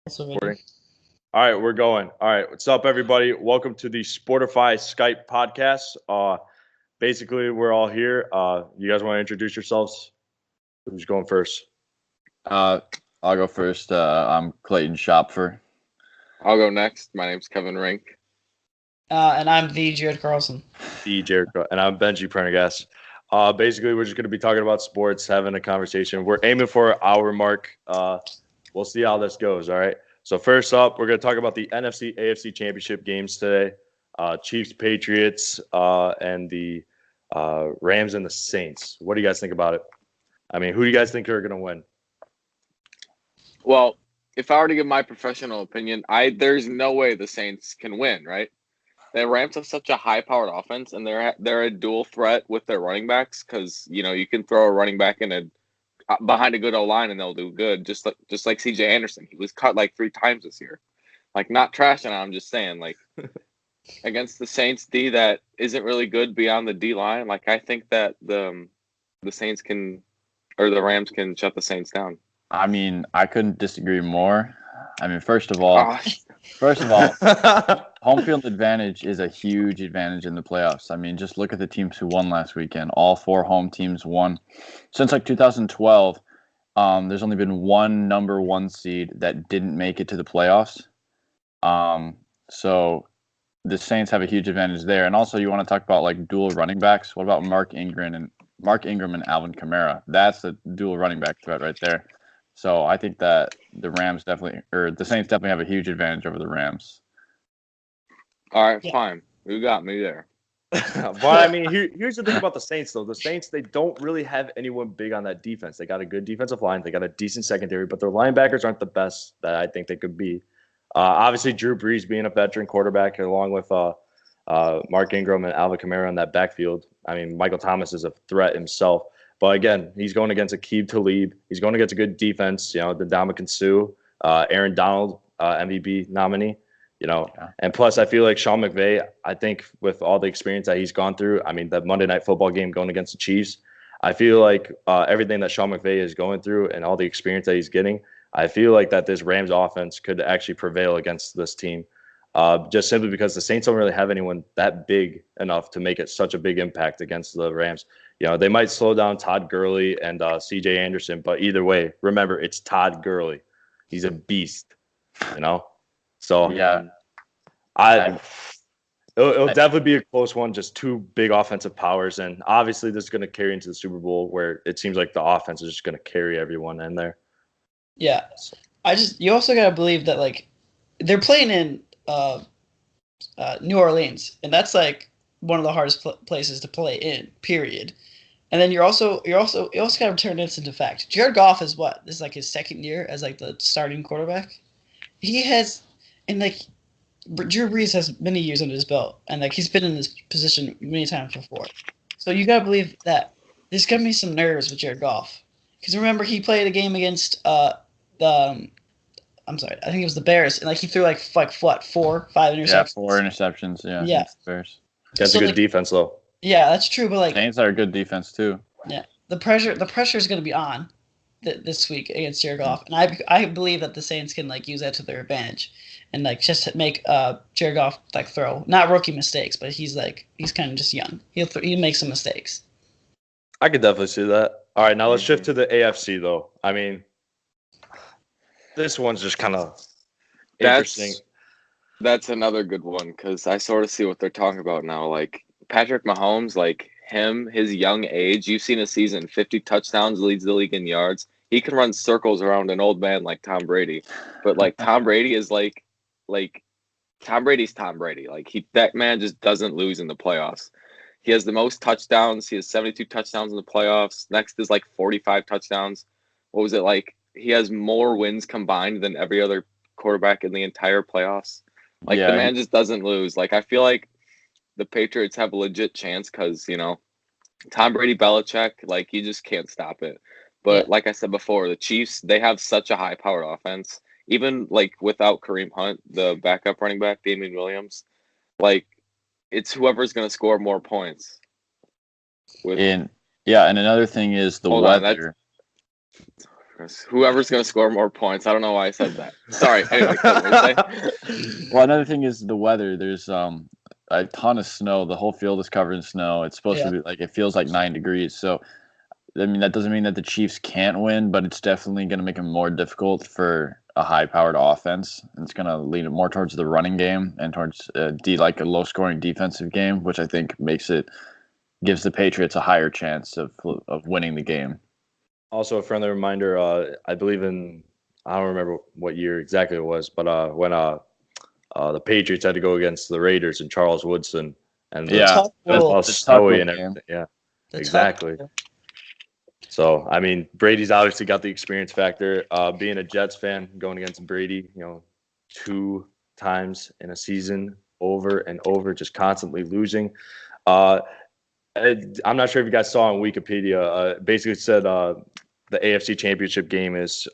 Recording. All right, we're going. All right, what's up, everybody? Welcome to the Sportify Skype podcast. Basically, we're all here. You guys want to introduce yourselves? Who's going first? I'll go first. I'm Clayton Shopfer. I'll go next. My name's Kevin Rink. And I'm the Jared Carlson. And I'm Benji Prendergast. Basically, we're just going to be talking about sports, having a conversation. We're aiming for an hour mark. We'll see how this goes, all right? So first up, we're going to talk about the NFC, AFC championship games today. Chiefs, Patriots, and the Rams and the Saints. What do you guys think about it? I mean, who do you guys think are going to win? Well, if I were to give my professional opinion, there's no way the Saints can win, right? The Rams have such a high-powered offense, and they're a dual threat with their running backs because you can throw a running back behind a good O-line and they'll do good, just like C.J. Anderson. He was cut like 3 times this year. Like, not trashing, I'm just saying, like, against the Saints D that isn't really good beyond the D line. Like, I think that the Saints can, or the Rams can shut the Saints down. I mean, I couldn't disagree more. I mean, first of all, home field advantage is a huge advantage in the playoffs. I mean, just look at the teams who won last weekend. All 4 home teams won. Since like 2012, there's only been one number 1 seed that didn't make it to the playoffs. So the Saints have a huge advantage there. And also, you want to talk about like dual running backs. What about Mark Ingram and Alvin Kamara? That's a dual running back threat right there. So I think that the Saints definitely have a huge advantage over the Rams. All right, fine. You got me there. But I mean, here's the thing about the Saints, though. The Saints, they don't really have anyone big on that defense. They got a good defensive line. They got a decent secondary, but their linebackers aren't the best that I think they could be. Obviously, Drew Brees being a veteran quarterback, along with Mark Ingram and Alvin Kamara in that backfield. I mean, Michael Thomas is a threat himself. But again, he's going against Aqib Talib. He's going against a good defense, the Ndamukong Suh, Aaron Donald, MVP nominee, And plus, I feel like Sean McVay, I think with all the experience that he's gone through, I mean, that Monday Night Football game going against the Chiefs, I feel like everything that Sean McVay is going through and all the experience that he's getting, I feel like that this Rams offense could actually prevail against this team. Just simply because the Saints don't really have anyone that big enough to make it such a big impact against the Rams. They might slow down Todd Gurley and C.J. Anderson, but either way, remember, it's Todd Gurley. He's a beast, So, yeah, it'll definitely be a close one, just 2 big offensive powers. And obviously, this is going to carry into the Super Bowl where it seems like the offense is just going to carry everyone in there. Yeah. You also got to believe that, like, they're playing in New Orleans, and that's, like, one of the hardest places to play in, period. And then you also got to turn this into fact. Jared Goff is what? This is like his 2nd year as like the starting quarterback. He has, and like Drew Brees has many years under his belt, and like he's been in this position many times before. So you got to believe that there's gonna be some nerves with Jared Goff, because remember he played a game against I think it was the Bears, and like he threw like 5 interceptions. Yeah, 4 interceptions. Yeah. The Bears. That's a good defense, though. Yeah, that's true, but like Saints are a good defense too. Yeah, the pressure is going to be on this week against Jared Goff, and I believe that the Saints can like use that to their advantage, and like just make Jared Goff like throw not rookie mistakes, but he's kind of just young. He'll make some mistakes. I could definitely see that. All right, now let's shift to the AFC though. I mean, this one's just kind of interesting. That's another good one because I sort of see what they're talking about now. Like Patrick Mahomes, like his young age, you've seen a season, 50 touchdowns, leads the league in yards. He can run circles around an old man like Tom Brady. But like Tom Brady is like Tom Brady's Tom Brady. Like that man just doesn't lose in the playoffs. He has the most touchdowns. He has 72 touchdowns in the playoffs. Next is like 45 touchdowns. What was it like? He has more wins combined than every other quarterback in the entire playoffs. Like, the man just doesn't lose. Like, I feel like the Patriots have a legit chance because, Tom Brady, Belichick, like, you just can't stop it. But like I said before, the Chiefs, they have such a high-powered offense. Even, like, without Kareem Hunt, the backup running back, Damian Williams, like, it's whoever's going to score more points. And another thing is the weather. Chris. Whoever's going to score more points. I don't know why I said that. Sorry. Anyway, what were you saying? Well, another thing is the weather. There's a ton of snow. The whole field is covered in snow. It's supposed to be like it feels like 9 degrees. So, I mean, that doesn't mean that the Chiefs can't win, but it's definitely going to make it more difficult for a high-powered offense. And it's going to lean it more towards the running game and towards a low-scoring defensive game, which I think gives the Patriots a higher chance of winning the game. Also, a friendly reminder, I believe I don't remember what year exactly it was, but when the Patriots had to go against the Raiders and Charles Woodson, and it was all snowy and everything. Yeah, exactly. So, I mean, Brady's obviously got the experience factor. Being a Jets fan, going against Brady, 2 times in a season, over and over, just constantly losing. I'm not sure if you guys saw on Wikipedia. Basically said the AFC Championship game is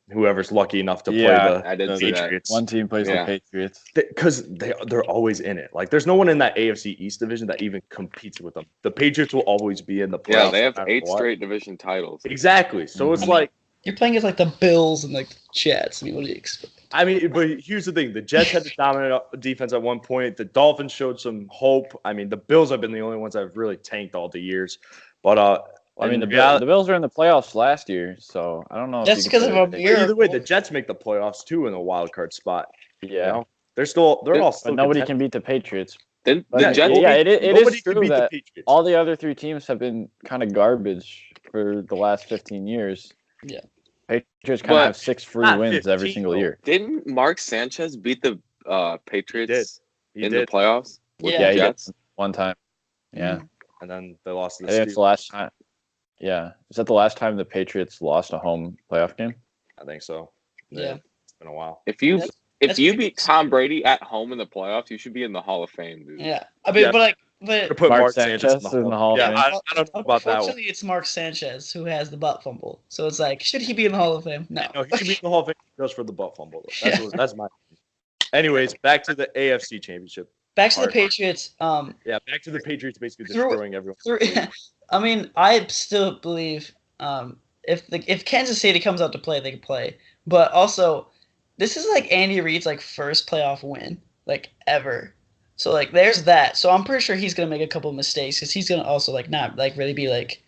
whoever's lucky enough to play the Patriots. One team plays the Patriots. Because they're always in it. Like, there's no one in that AFC East division that even competes with them. The Patriots will always be in the playoffs. Yeah, they have 8 straight division titles. Exactly. So it's like you're playing against like the Bills and like the Jets. I mean, what do you expect? I mean, but here's the thing: the Jets had the dominant defense at one point. The Dolphins showed some hope. I mean, the Bills have been the only ones that have really tanked all the years. But I mean, the Bills were in the playoffs last year, so I don't know. That's because of a miracle. Either way, the Jets make the playoffs too in a wild card spot. Yeah, they're all still. But nobody can beat the Patriots. The Jets. Yeah, it is true that all the other 3 teams have been kind of garbage for the last 15 years. Yeah, Patriots kind of have 6 free wins every single year. Didn't Mark Sanchez beat the Patriots He did. the playoffs? Yeah, he did one time. Yeah, and then they lost to the Steelers. I think it's the last time. Yeah. Is that the last time the Patriots lost a home playoff game? I think so. Yeah. It's been a while. If you beat Tom Brady at home in the playoffs, you should be in the Hall of Fame, dude. Yeah. I mean, but put Mark Sanchez in the Hall of Fame. I don't know about that one. Unfortunately, it's Mark Sanchez who has the butt fumble. So it's like, should he be in the Hall of Fame? No. No, he should be in the Hall of Fame just for the butt fumble. That's my opinion. Anyways, back to the AFC Championship. Back to the Patriots. Back to the Patriots basically destroying everyone. I mean, I still believe if Kansas City comes out to play, they can play. But also, this is like Andy Reid's like first playoff win like ever. So like there's that. So I'm pretty sure he's gonna make a couple of mistakes because he's gonna also like not like really be like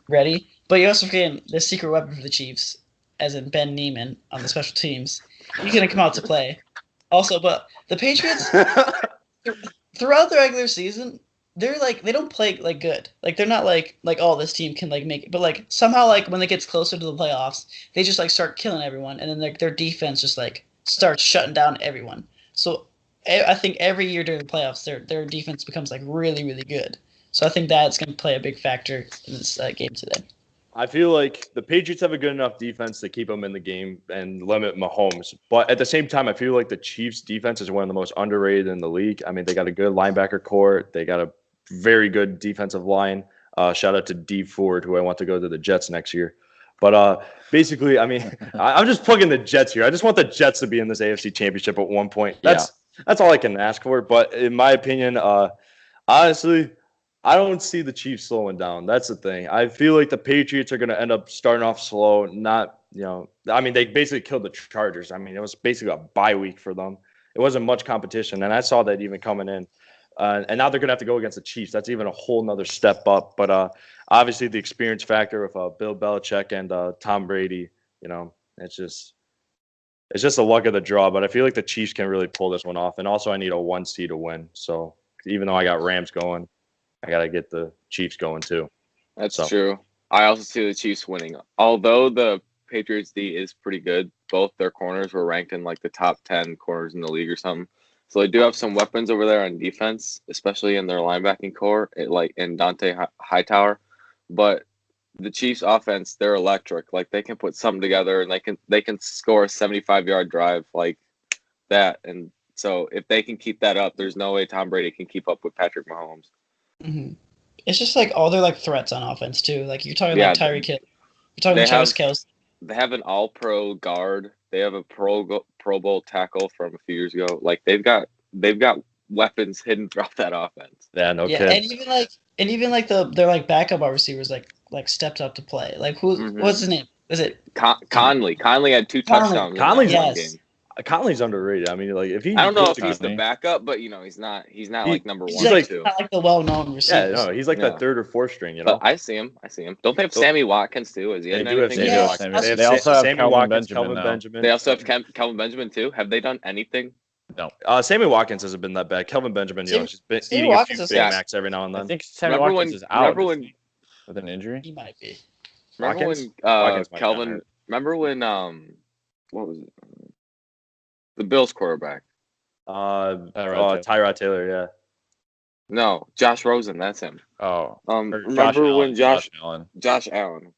ready. But you also forgetting the secret weapon for the Chiefs, as in Ben Neiman on the special teams. He's gonna come out to play. Also, but the Patriots throughout the regular season, they're like they don't play like good. Like they're not like oh, this team can like make it, but like somehow like when it gets closer to the playoffs, they just like start killing everyone, and then their defense just like starts shutting down everyone. So I think every year during the playoffs, their defense becomes like really really good. So I think that's going to play a big factor in this game today. I feel like the Patriots have a good enough defense to keep them in the game and limit Mahomes. But at the same time, I feel like the Chiefs' defense is one of the most underrated in the league. I mean, they got a good linebacker core. They got a very good defensive line. Shout out to D Ford, who I want to go to the Jets next year. But basically, I mean, I'm just plugging the Jets here. I just want the Jets to be in this AFC Championship at one point. That's all I can ask for. But in my opinion, honestly, I don't see the Chiefs slowing down. That's the thing. I feel like the Patriots are going to end up starting off slow. I mean, they basically killed the Chargers. I mean, it was basically a bye week for them. It wasn't much competition, and I saw that even coming in. And now they're going to have to go against the Chiefs. That's even a whole nother step up. But obviously, the experience factor of Bill Belichick and Tom Brady, it's just the luck of the draw. But I feel like the Chiefs can really pull this one off. And also, I need a 1 seed to win. So even though I got Rams going, I got to get the Chiefs going too. That's true. I also see the Chiefs winning. Although the Patriots D is pretty good, both their corners were ranked in like the top 10 corners in the league or something. So they do have some weapons over there on defense, especially in their linebacking core, like in Dante Hightower. But the Chiefs offense, they're electric. Like they can put something together and they can score a 75-yard drive like that. And so if they can keep that up, there's no way Tom Brady can keep up with Patrick Mahomes. Mm-hmm. It's just like all their like threats on offense too. Like you're talking like Tyreek Hill, you're talking Travis Kelce. They have an All-Pro guard. They have a Pro Bowl tackle from a few years ago. Like they've got weapons hidden throughout that offense. Yeah, no kidding. And even like their like backup wide receivers, like like stepped up to play. Like Mhm. what's his name? Is it Conley. Conley had 2 Conley. touchdowns in Conley's that one yes. game. Conley's underrated. I mean, like if he I don't know gets if he's the Conley. backup, but he's not He- like number He's 1 or like 2. not like the well-known receiver. yeah, no, he's like Yeah. that 3rd or 4th string, you know. But I see him. Don't they have Sammy Watkins too? Is he They in do have anything? Sammy Yeah, Watkins. that's- They also have Sammy Kelvin Watkins, Benjamin Kelvin now. Benjamin. They also have Kelvin Benjamin too. Have they done anything? Sammy Watkins hasn't been that bad. Kelvin Benjamin, Sammy- he's been Sammy eating Watkins a is few Big like- Macs every now and I then. think Sammy Remember Watkins when- is out remember isn't when- he? With an injury. He might be. Remember Watkins? when Watkins might Kelvin? not hurt. Remember when what was it? The Bills quarterback. Tyrod Taylor, yeah. No, Josh Rosen. That's him. Oh, or Remember when Josh Allen. Josh Allen,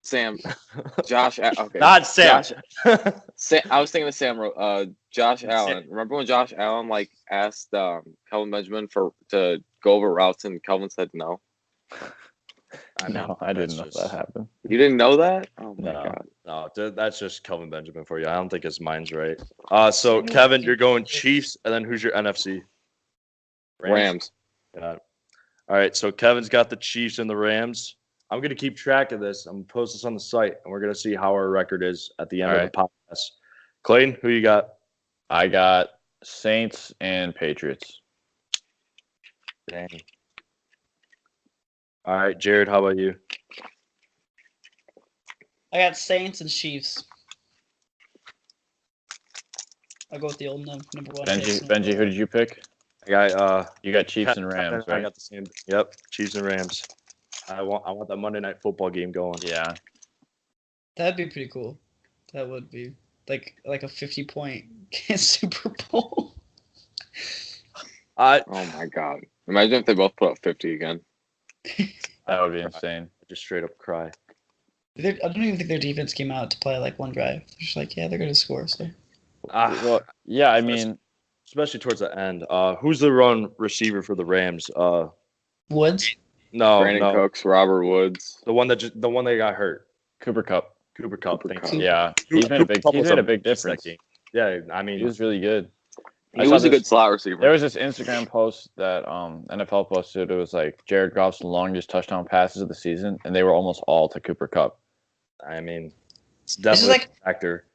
Sam, Josh. Okay, Not Sam. I was thinking of Josh Allen. Remember when Josh Allen asked Kelvin Benjamin to go over routes and Kelvin said no? No, I didn't know that happened. You didn't know that? Oh my No. god. No, that's just Kelvin Benjamin for you. I don't think his mind's right. So Kevin, you're going Chiefs, and then who's your NFC? Rams. Got it. All right, so Kevin's got the Chiefs and the Rams. I'm going to keep track of this. I'm going to post this on the site, and we're going to see how our record is at the end All of the podcast. Clayton, who you got? I got Saints and Patriots. Dang. All right, Jared, how about you? I got Saints and Chiefs. I'll go with the old number one. Benji, who did you pick? I got You got Chiefs and Rams, I right? got the same. Yep, Chiefs and Rams. I want that Monday Night Football game going. Yeah. That'd be pretty cool. That would be like a 50-point Super Bowl. I Oh my god. Imagine if they both put up 50 again. That would be insane. just straight up cry. I don't even think their defense came out to play like one drive. They're just like, yeah, they're gonna score. So Well, yeah, I mean, Especially towards the end. Who's the run receiver for the Rams? Woods. Brandon Cooks, Robert Woods. the one that got hurt. Cooper Cup. Cooper Cup. Cooper Thank Kupp. you. Yeah, Cooper he's made a Kupp was big beast that difference. game. Yeah, I mean, He was really good. He was a good slot receiver. There was this Instagram post that NFL posted. It was like Jared Goff's longest touchdown passes of the season, and they were almost all to Cooper Cup. I mean, it's definitely a factor.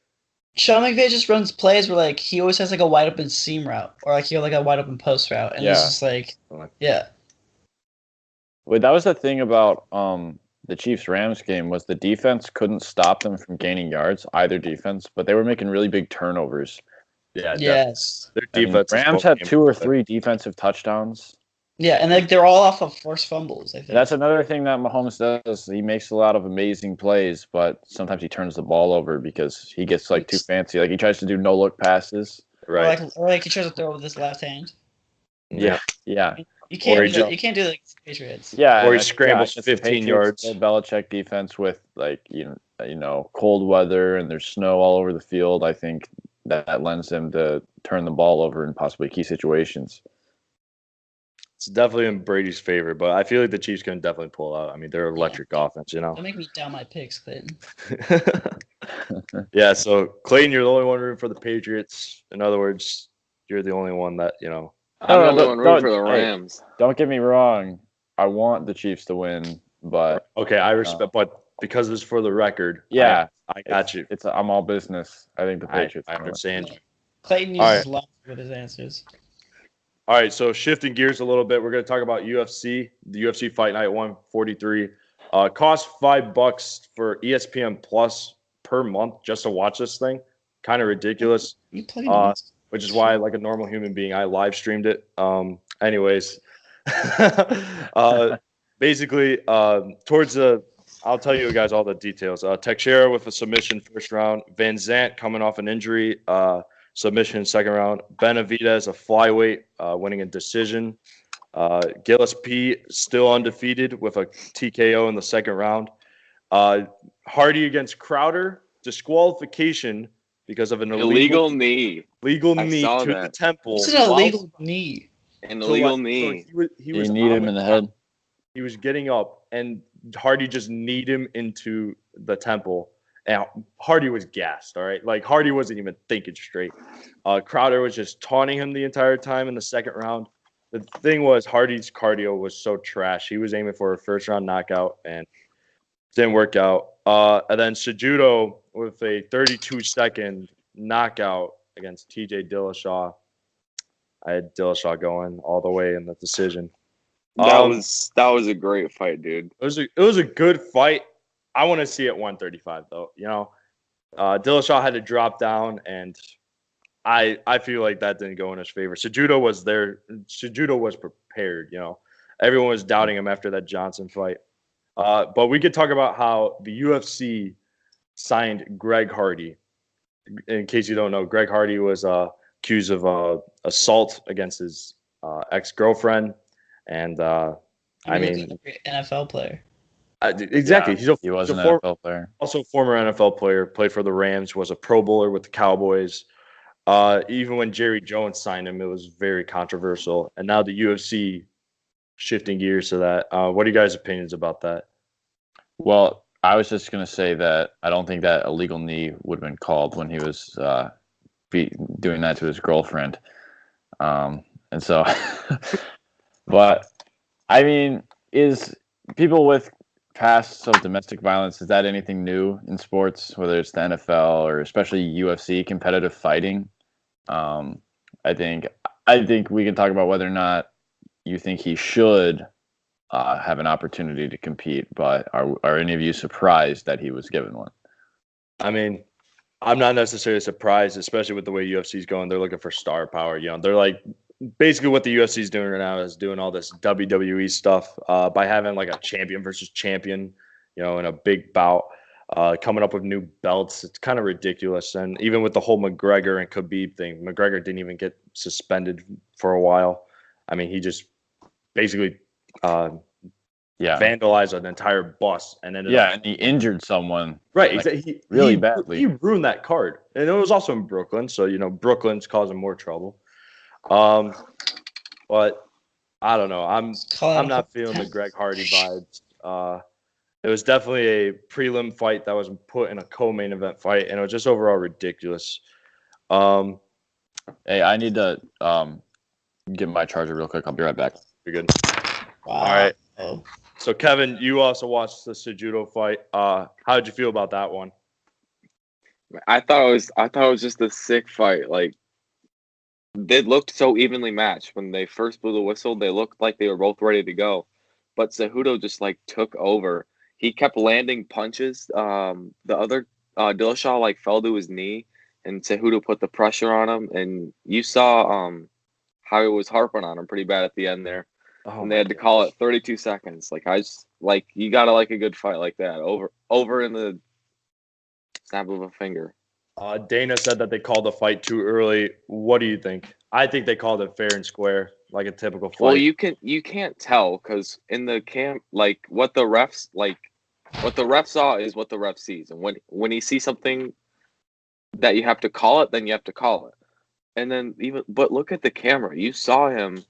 Sean McVay just runs plays where like he always has like a wide open seam route or like he has like a wide open post route, and it's just like, yeah. Wait, that was the thing about the Chiefs-Rams game was the defense couldn't stop them from gaining yards, either defense, but they were making really big turnovers. Yeah. Yes. Their I mean, defense. Rams had 2 or 3 defensive touchdowns. Yeah, and like they're all off of forced fumbles. I think That's another thing that Mahomes does. He makes a lot of amazing plays, but sometimes he turns the ball over because he gets like too fancy. Like he tries to do no-look passes. Right. Or like he tries to throw with his left hand. Yeah. You can't. Or he You can't do like Patriots. Yeah, Or he and scrambles it's the 15 Patriots, yards. Bill Belichick defense with like you know cold weather and there's snow all over the field. I think that lends him to turn the ball over in possibly key situations. It's definitely in Brady's favor, but I feel like the Chiefs can definitely pull out. I mean, they're electric offense, you know. Don't make me down my picks, Clayton. Yeah, so Clayton, you're the only one rooting for the Patriots. In other words, you're the only one that, I'm the only one rooting for the Rams. Don't get me wrong. I want the Chiefs to win, but okay, I respect, but because it's for the record, yeah, I got you. I'm all business. I think the Patriots. I understand. Clayton All uses right. logic with his answers. All right, so shifting gears a little bit, we're going to talk about UFC, the UFC Fight Night 143. Cost $5 for ESPN Plus per month just to watch this thing. Kind of ridiculous. You played him. Which is why, like a normal human being, I live streamed it. Anyways, basically, towards the, I'll tell you guys all the details. Teixeira with a submission first round. Van Zant coming off an injury, submission second round. Benavidez, a flyweight, winning a decision. Gillis P still undefeated with a TKO in the second round. Hardy against Crowder, disqualification because of an illegal knee. Legal I knee saw to that. the temple. It's an illegal knee. An illegal knee. He was need on him the in the ground. head. He was getting up, and Hardy just kneed him into the temple. And Hardy was gassed, all right? Like, Hardy wasn't even thinking straight. Crowder was just taunting him the entire time in the second round. The thing was, Hardy's cardio was so trash. He was aiming for a first-round knockout, and Didn't work out. And then Cejudo with a 32-second knockout against TJ Dillashaw. I had Dillashaw going all the way in the decision. That was a great fight, dude. It was a good fight. I want to see it 135 though. Dillashaw had to drop down, and I feel like that didn't go in his favor. Cejudo was there. Cejudo was prepared. Everyone was doubting him after that Johnson fight. But we could talk about how the UFC signed Greg Hardy. In case you don't know, Greg Hardy was accused of assault against his ex-girlfriend. And NFL player. Exactly. Yeah, he was an NFL player. Also a former NFL player, played for the Rams, was a Pro Bowler with the Cowboys. Even when Jerry Jones signed him, it was very controversial. And now the UFC shifting gears to that. What are you guys' opinions about that? Well, I was just going to say that I don't think that illegal knee would have been called when he was doing that to his girlfriend. And so, but I mean, is people with pasts of domestic violence, is that anything new in sports, whether it's the NFL or especially UFC competitive fighting? I think we can talk about whether or not you think he should have an opportunity to compete, but are any of you surprised that he was given one? I mean, I'm not necessarily surprised, especially with the way UFC's going. They're looking for star power. They're like basically what the UFC's doing right now is doing all this WWE stuff by having like a champion versus champion, in a big bout. Coming up with new belts. It's kind of ridiculous. And even with the whole McGregor and Khabib thing, McGregor didn't even get suspended for a while. I mean, he just basically vandalized an entire bus and ended up. And he injured someone. Right, exactly. Really badly. He ruined that card. And it was also in Brooklyn, so Brooklyn's causing more trouble. But I don't know. I'm not feeling the Greg Hardy vibes. It was definitely a prelim fight that was put in a co-main event fight, and it was just overall ridiculous. Hey, I need to get my charger real quick. I'll be right back. You're good. Wow. All right. So, Kevin, you also watched the Cejudo fight. How did you feel about that one? I thought it was just a sick fight. Like, they looked so evenly matched. When they first blew the whistle, they looked like they were both ready to go. But Cejudo just took over. He kept landing punches. The other Dillashaw fell to his knee, and Cejudo put the pressure on him. And you saw how he was harping on him pretty bad at the end there. Oh, and they had to call it 32 seconds. You gotta like a good fight like that. Over in the snap of a finger. Dana said that they called the fight too early. What do you think? I think they called it fair and square, like a typical fight. Well, you can't tell because in the camp, what the ref saw is what the ref sees, and when he sees something that you have to call it, then you have to call it. And then but look at the camera. You saw him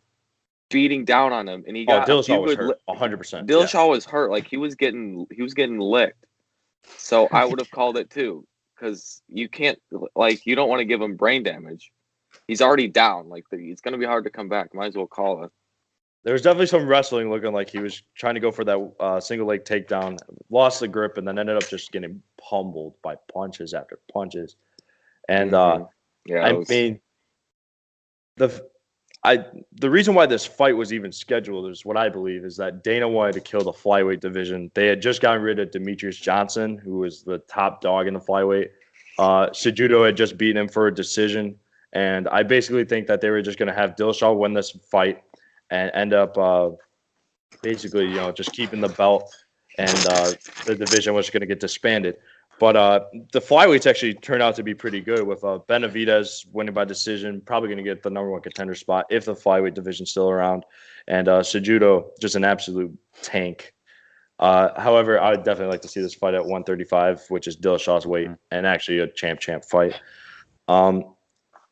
beating down on him, and he got Dillashaw was hurt 100%. Dillashaw was hurt. He was getting licked. So I would have called it too, because you can't you don't want to give him brain damage. He's already down. It's gonna be hard to come back. Might as well call it. There was definitely some wrestling looking like he was trying to go for that single leg takedown, lost the grip, and then ended up just getting pummeled by punches after punches. And the reason why this fight was even scheduled is what I believe is that Dana wanted to kill the flyweight division. They had just gotten rid of Demetrius Johnson, who was the top dog in the flyweight. Cejudo had just beaten him for a decision. And I basically think that they were just going to have Dillashaw win this fight and end up basically, just keeping the belt, and the division was going to get disbanded. But the flyweights actually turned out to be pretty good, with Benavidez winning by decision, probably going to get the number one contender spot if the flyweight division's still around, and Cejudo just an absolute tank. However, I would definitely like to see this fight at 135, which is Dillashaw's weight, and actually a champ fight.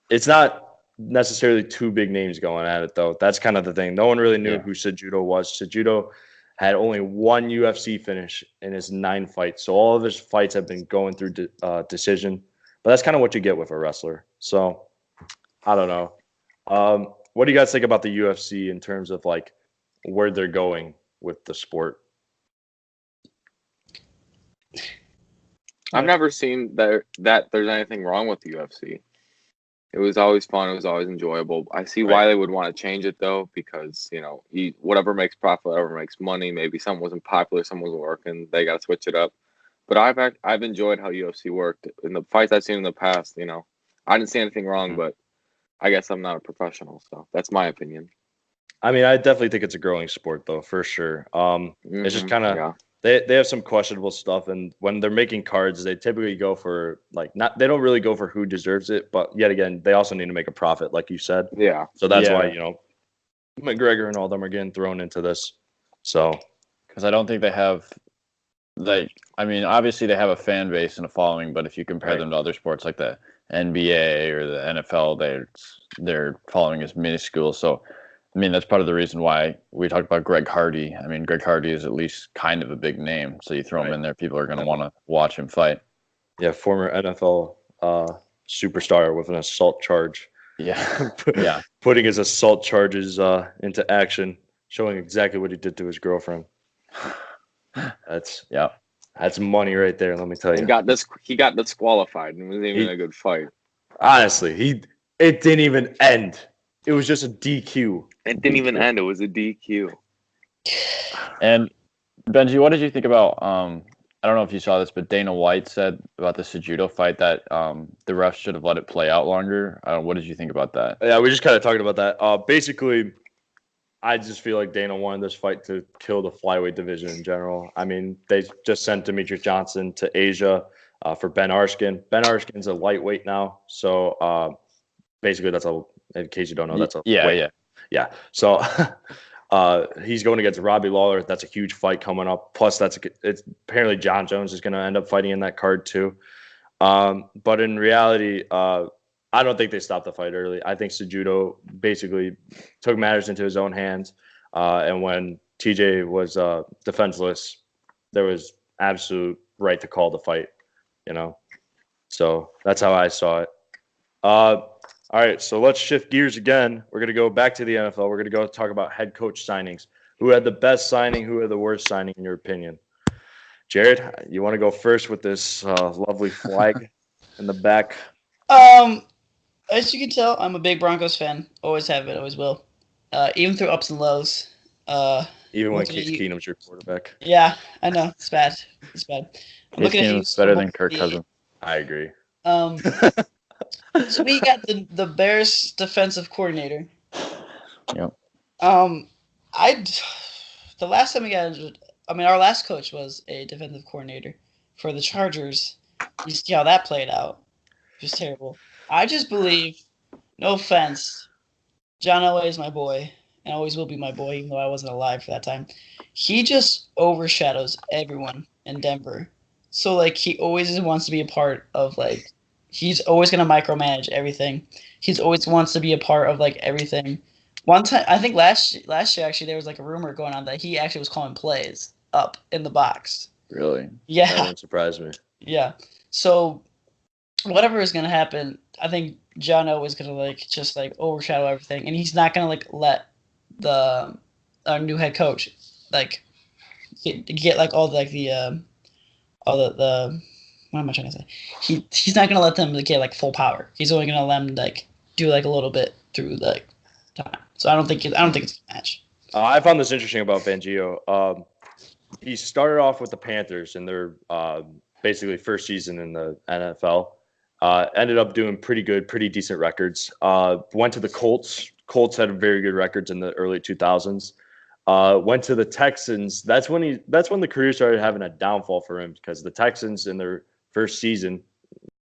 It's not necessarily two big names going at it, though. That's kind of the thing. No one really knew who Cejudo was. Cejudo had only one UFC finish in his 9 fights. So all of his fights have been going through decision. But that's kind of what you get with a wrestler. So I don't know. What do you guys think about the UFC in terms of where they're going with the sport? I've never seen that there's anything wrong with the UFC. It was always fun. It was always enjoyable. I see why they would want to change it though, because whatever makes profit, whatever makes money. Maybe something wasn't popular, something wasn't working. They got to switch it up. But I've enjoyed how UFC worked in the fights I've seen in the past. I didn't see anything wrong, but I guess I'm not a professional, so that's my opinion. I mean, I definitely think it's a growing sport though, for sure. It's just kind of. They have some questionable stuff, and when they're making cards, they typically go for they don't really go for who deserves it, but yet again, they also need to make a profit, like you said. Yeah. So that's why McGregor and all them are getting thrown into this. So, because I don't think they have, obviously they have a fan base and a following, but if you compare them to other sports like the NBA or the NFL, their following is minuscule. So. That's part of the reason why we talked about Greg Hardy. Greg Hardy is at least kind of a big name. So you throw him in there, people are going to want to watch him fight. Yeah, former NFL superstar with an assault charge. Yeah. Putting his assault charges into action, showing exactly what he did to his girlfriend. That's money right there, let me tell you. He got disqualified and it wasn't even a good fight. Honestly, it didn't even end. It was just a DQ. It didn't even end. It was a DQ. And Benji, what did you think about? I don't know if you saw this, but Dana White said about the Cejudo fight that the refs should have let it play out longer. What did you think about that? Yeah, we just kind of talked about that. Basically, I just feel like Dana wanted this fight to kill the flyweight division in general. They just sent Demetrius Johnson to Asia for Ben Arskin. Ben Arskin's a lightweight now, so basically that's in case you don't know, that's a weight. Yeah. So he's going against Robbie Lawler. That's a huge fight coming up. Plus, it's apparently John Jones is going to end up fighting in that card too. But in reality, I don't think they stopped the fight early. I think Cejudo basically took matters into his own hands. And when TJ was defenseless, there was absolute right to call the fight. So that's how I saw it. All right, so let's shift gears again. We're going to go back to the NFL. We're going to go talk about head coach signings. Who had the best signing? Who had the worst signing, in your opinion? Jared, you want to go first with this lovely flag in the back? As you can tell, I'm a big Broncos fan. Always have been, always will. Even through ups and lows. Even when Case Keenum's your quarterback. Yeah, I know. It's bad. I'm Case Keenum's better than Kirk Cousins. I agree. So we got the Bears defensive coordinator. Yep. The last time we got, our last coach was a defensive coordinator for the Chargers. You see how that played out. It was terrible. I just believe, no offense, John Elway is my boy and always will be my boy, even though I wasn't alive for that time. He just overshadows everyone in Denver. So he always wants to be a part of he's always going to micromanage everything. He's always wants to be a part of everything. One time, I think last year actually, there was a rumor going on that he actually was calling plays up in the box. Really? Yeah. That wouldn't surprise me. Yeah. So whatever is going to happen, I think John O is going to just overshadow everything, and he's not going to let our new head coach get all the what am I trying to say? He's not gonna let them get full power. He's only gonna let them do a little bit through time. So I don't think it's a match. I found this interesting about Fangio. He started off with the Panthers in their basically first season in the NFL. Ended up doing pretty good, pretty decent records. Went to the Colts. Colts had very good records in the early 2000s. Went to the Texans. That's when the career started having a downfall for him, because the Texans in their first season,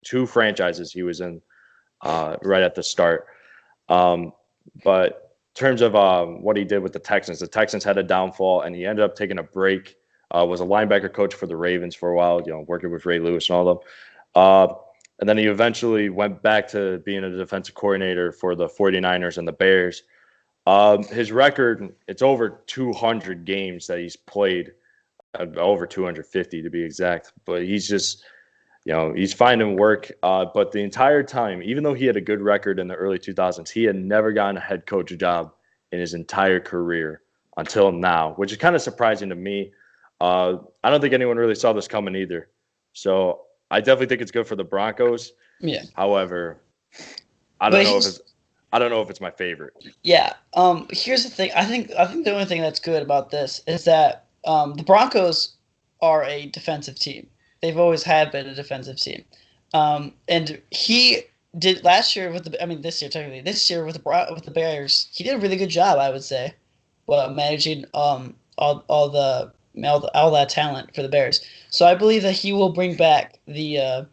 2 franchises he was in right at the start. But in terms of what he did with the Texans had a downfall, and he ended up taking a break. Was a linebacker coach for the Ravens for a while, working with Ray Lewis and all of them. And then he eventually went back to being a defensive coordinator for the 49ers and the Bears. His record, it's over 200 games that he's played, over 250 to be exact. But he's just, he's finding work. But the entire time, even though he had a good record in the early 2000s, he had never gotten a head coach job in his entire career until now, which is kind of surprising to me. I don't think anyone really saw this coming either. So I definitely think it's good for the Broncos. Yeah. However, I don't know if it's my favorite. Yeah. Here's the thing. I think the only thing that's good about this is that the Broncos are a defensive team. They've always had been a defensive team. And he did last year this year technically. This year with the Bears, he did a really good job, I would say. Well, managing all that talent for the Bears. So I believe that he will bring back the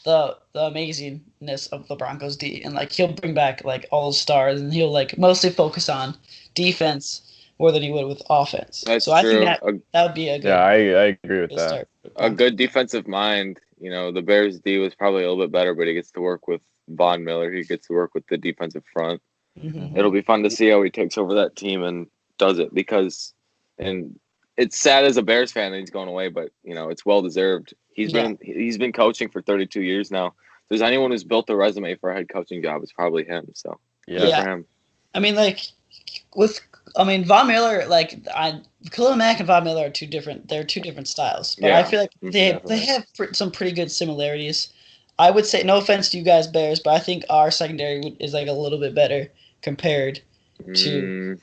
amazingness of the Broncos D, and like he'll bring back like all the stars, and he'll like mostly focus on defense more than he would with offense. That's so true. I think that would be a good. Yeah, I agree with that. Start. A good defensive mind. You know, the Bears D was probably a little bit better, but he gets to work with Von Miller. He gets to work with the defensive front. Mm-hmm. It'll be fun to see how he takes over that team and does it and it's sad as a Bears fan that he's going away, but you know, it's well deserved. He's been coaching for 32 years now. If there's anyone who's built a resume for a head coaching job, it's probably him. So good for him. I mean, Von Miller, Khalil Mack and Von Miller are two different styles. But I feel like they have some pretty good similarities. I would say, no offense to you guys Bears, but I think our secondary is like a little bit better compared to.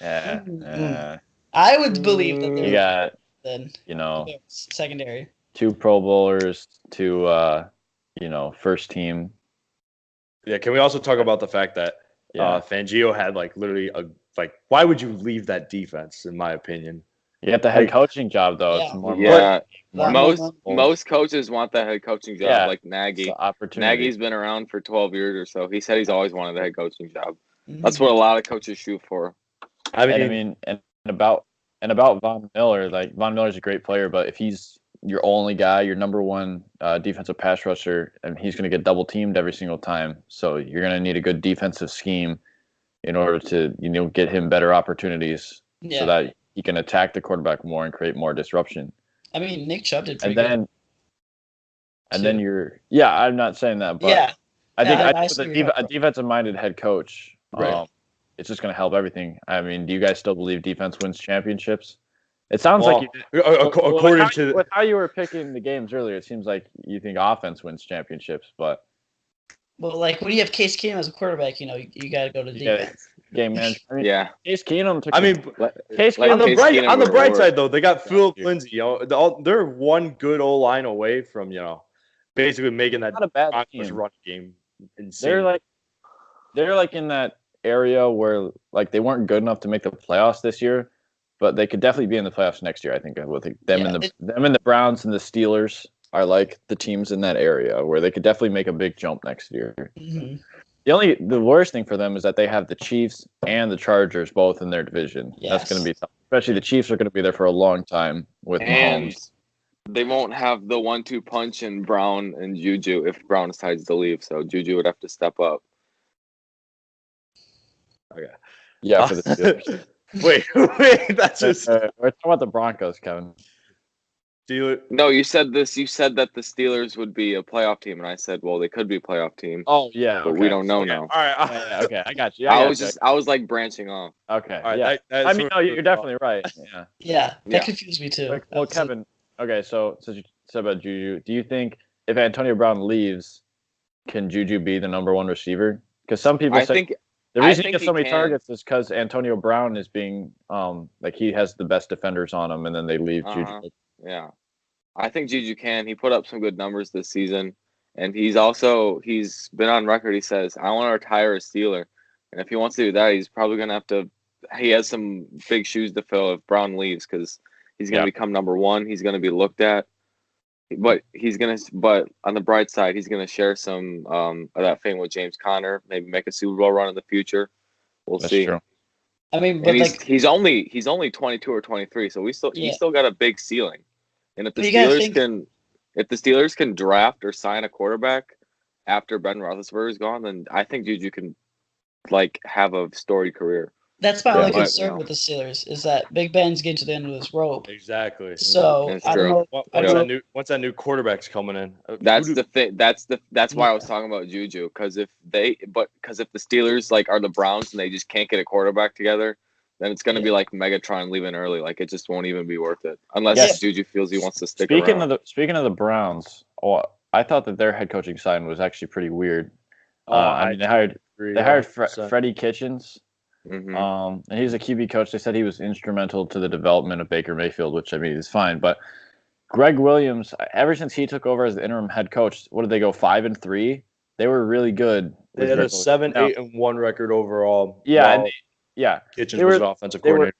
I would believe that you got secondary. 2 Pro Bowlers, 2 first team. Yeah, can we also talk about the fact that Fangio had literally why would you leave that defense? In my opinion, you get the head coaching job though. Yeah. It's most coaches want that head coaching job, like Nagy. Opportunity. Nagy's been around for 12 years or so. He said he's always wanted the head coaching job. Mm-hmm. That's what a lot of coaches shoot for. And about Von Miller, Von Miller's a great player, but if he's your only guy, your number one defensive pass rusher, and he's going to get double teamed every single time. So you're going to need a good defensive scheme in order to get him better opportunities so that he can attack the quarterback more and create more disruption. I mean, Nick Chubb did pretty good. And then I'm not saying that, but I think a defensive-minded head coach, it's just going to help everything. I mean, do you guys still believe defense wins championships? It sounds like with how you were picking the games earlier, it seems like you think offense wins championships, but when you have Case Keenum as a quarterback, you got to go to defense. Game man. Case Keenum. On the bright side though, they got Philip Lindsay. They're one good O-line away from basically making that run game insane. They're in that area where they weren't good enough to make the playoffs this year, but they could definitely be in the playoffs next year. I think them and the Browns and the Steelers are the teams in that area where they could definitely make a big jump next year. Mm-hmm. The worst thing for them is that they have the Chiefs and the Chargers both in their division. Yes. That's going to be tough. Especially the Chiefs are going to be there for a long time with Mahomes. They won't have the 1-2 punch in Brown and Juju if Brown decides to leave. So Juju would have to step up. Okay. Yeah, for the Steelers. Wait, that's just. We're talking about the Broncos, Kevin. No, you said this. You said that the Steelers would be a playoff team, and I said, well, they could be a playoff team. Oh yeah, but we don't know now. All right. Okay, I got you. I was branching off. Okay. All right. Yeah. No, you're definitely right. Yeah. Yeah, that confused me too. Well, Kevin. Okay, so since you said about Juju, do you think if Antonio Brown leaves, can Juju be the number one receiver? Because some people say the reason he gets so many targets is because Antonio Brown is being he has the best defenders on him, and then they leave Juju. Yeah, I think Juju can. He put up some good numbers this season, and he's been on record. He says, "I want to retire a Steeler," and if he wants to do that, he's probably going to have to. He has some big shoes to fill if Brown leaves because he's going to become number one. He's going to be looked at, but on the bright side, he's going to share some of that fame with James Conner. Maybe make a Super Bowl run in the future. That's see. True. I mean, but he's only 22 or 23, so he's still got a big ceiling. And if the Steelers can draft or sign a quarterback after Ben Roethlisberger is gone, then I think Juju can have a storied career. That's my only concern with the Steelers is that Big Ben's getting to the end of his rope. Exactly. So I don't know. Once that new quarterback's coming in, that's the thing. That's why I was talking about Juju because if the Steelers are the Browns and they just can't get a quarterback together, then it's going to be like Megatron leaving early. Like, it just won't even be worth it unless Juju feels he wants to stick around. Speaking of the Browns, I thought that their head coaching sign was actually pretty weird. I mean, they hired Freddie Kitchens. Mm-hmm. And he's a QB coach. They said he was instrumental to the development of Baker Mayfield, which I mean is fine. But Greg Williams, ever since he took over as the interim head coach, what did they go 5-3? They were really good. They had a 7-8-1 record overall. Yeah, Kitchens was an offensive coordinator.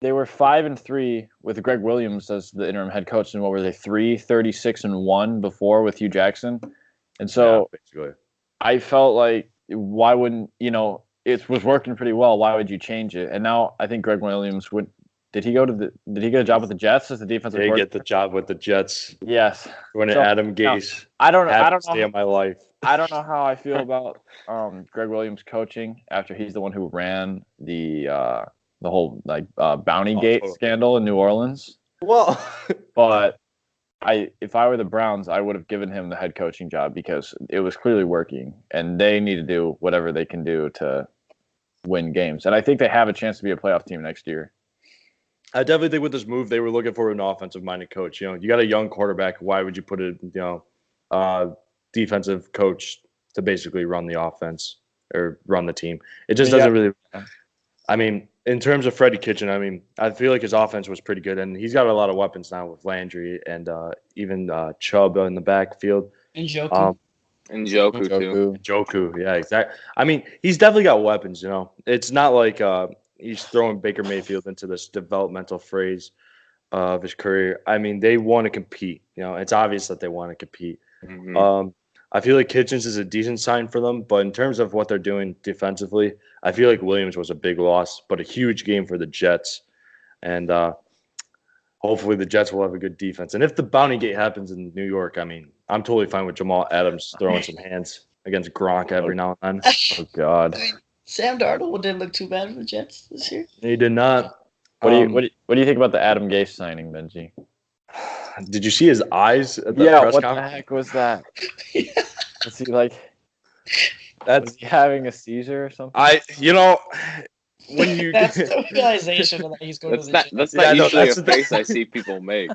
They were 5-3 with Greg Williams as the interim head coach, and what were they 36-1 before with Hugh Jackson? And so I felt like, why wouldn't it was working pretty well? Why would you change it? And now I think Greg Williams would. Did he get a job with the Jets as the defensive coordinator? Did he get the job with the Jets? Yes. When Adam Gase. I don't know. Stay in my life. I don't know how I feel about Greg Williams coaching after he's the one who ran the whole Bounty Gate scandal in New Orleans. Well, but if I were the Browns, I would have given him the head coaching job because it was clearly working, and they need to do whatever they can do to win games. And I think they have a chance to be a playoff team next year. I definitely think with this move, they were looking for an offensive-minded coach. You got a young quarterback. Why would you put a defensive coach to basically run the offense or run the team? It just doesn't really. I mean, in terms of Freddie Kitchen, I mean, I feel like his offense was pretty good, and he's got a lot of weapons now with Landry and even Chubb in the backfield. And Njoku. And Njoku too. Njoku, yeah, exactly. I mean, he's definitely got weapons. It's not like he's throwing Baker Mayfield into this developmental phase of his career. I mean, they want to compete. It's obvious that they want to compete. Mm-hmm. I feel like Kitchens is a decent sign for them, but in terms of what they're doing defensively, I feel like Williams was a big loss, but a huge game for the Jets. And hopefully the Jets will have a good defense. And if the Bounty Gate happens in New York, I mean, I'm totally fine with Jamal Adams throwing some hands against Gronk every now and then. Oh, God. Sam Darnold didn't look too bad for the Jets this year. He did not. What do you think about the Adam Gase signing, Benji? Did you see his eyes at the press conference? What the heck was that? Yeah. Was he was he having a seizure or something? When you that's the realization that he's going to the gym. That's not usually a face I see people make.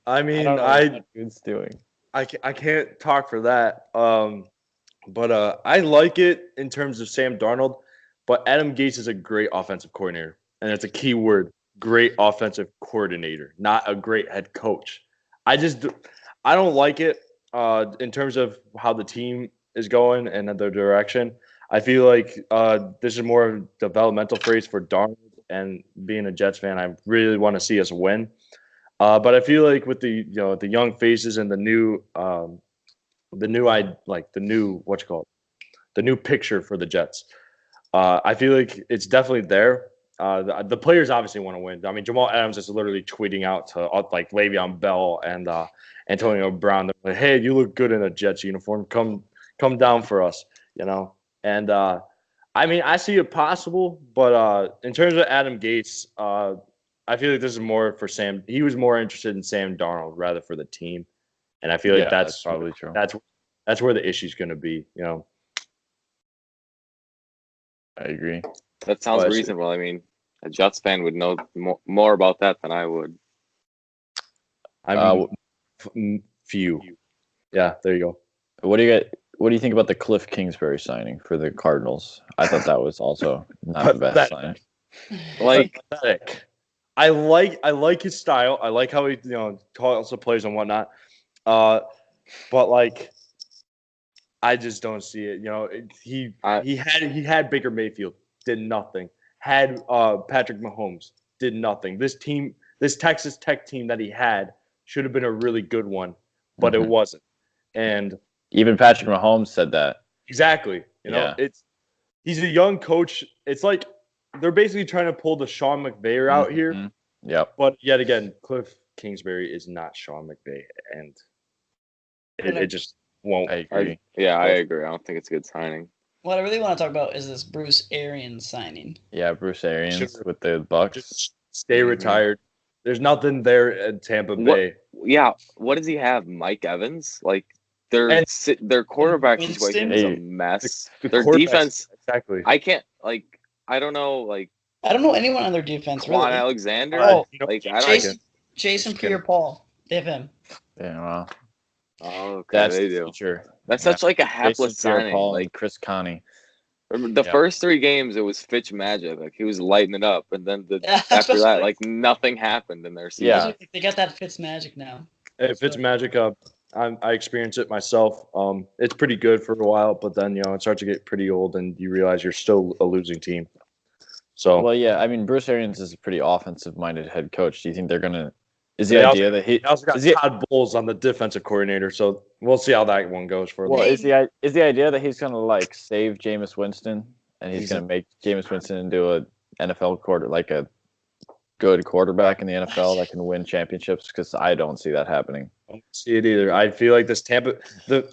I mean, I don't know what dude's doing. I can't talk for that. But I like it in terms of Sam Darnold. But Adam Gase is a great offensive coordinator, and it's a key word: great offensive coordinator, not a great head coach. I don't like it in terms of how the team is going and the direction. I feel like this is more of a developmental phase for Darnold, and being a Jets fan, I really want to see us win. But I feel like with the young faces and the new picture for the Jets, I feel like it's definitely there. The players obviously want to win. I mean, Jamal Adams is literally tweeting out to Le'Veon Bell and Antonio Brown. They're like, "Hey, you look good in a Jets uniform. Come down for us," And I mean, I see it possible, but in terms of Adam Gase, I feel like this is more for Sam. He was more interested in Sam Darnold rather for the team, and I feel like that's probably true. That's where the issue's going to be. I agree. That sounds reasonable. I mean, a Jets fan would know more about that than I would. I mean, few. Yeah, there you go. What do you think about the Cliff Kingsbury signing for the Cardinals? I thought that was also not the best signing. Pathetic. I like his style. I like how he also plays and whatnot. But I just don't see it. He had Baker Mayfield, did nothing. Had Patrick Mahomes, did nothing. This Texas Tech team that he had should have been a really good one, but it wasn't. And even Patrick Mahomes said that. Exactly. He's a young coach. It's like they're basically trying to pull the Sean McVay out here. Yep. But yet again, Cliff Kingsbury is not Sean McVay, and it just won't. I agree. I agree. I don't think it's a good signing. What I really want to talk about is this Bruce Arians signing. Yeah, Bruce Arians with the Bucks. Just stay retired. There's nothing there at Tampa Bay. What does he have? Mike Evans? Their quarterback situation is a mess. Their defense, exactly. I can't I don't know, like I don't know anyone on their defense Quan really. Alexander. Oh, Like I don't. Jason Pierre-Paul. They have him. Yeah, well, Oh, okay, that's they the do. future. That's Yeah. such like a Jason hapless signing. Pierre-Paul and Like Chris Connie. the Yeah. first 3 games, it was Fitch magic. Like he was lighting it up, and then Yeah, after especially- that, like nothing happened in their season. Yeah. They got that Fitz magic now. If it's magic up, I experience it myself. It's pretty good for a while, but then it starts to get pretty old, and you realize you're still a losing team. So Well, yeah, I mean, Bruce Arians is a pretty offensive-minded head coach. Do you think they're gonna? Is the They idea that he they also got is the, Todd Bowles on the defensive coordinator, so we'll see how that one goes for well, them. is the idea that he's gonna like save Jameis Winston and he's gonna make Jameis Winston into a NFL like a good quarterback in the NFL that can win championships? Because I don't see that happening. I don't see it either. I feel like this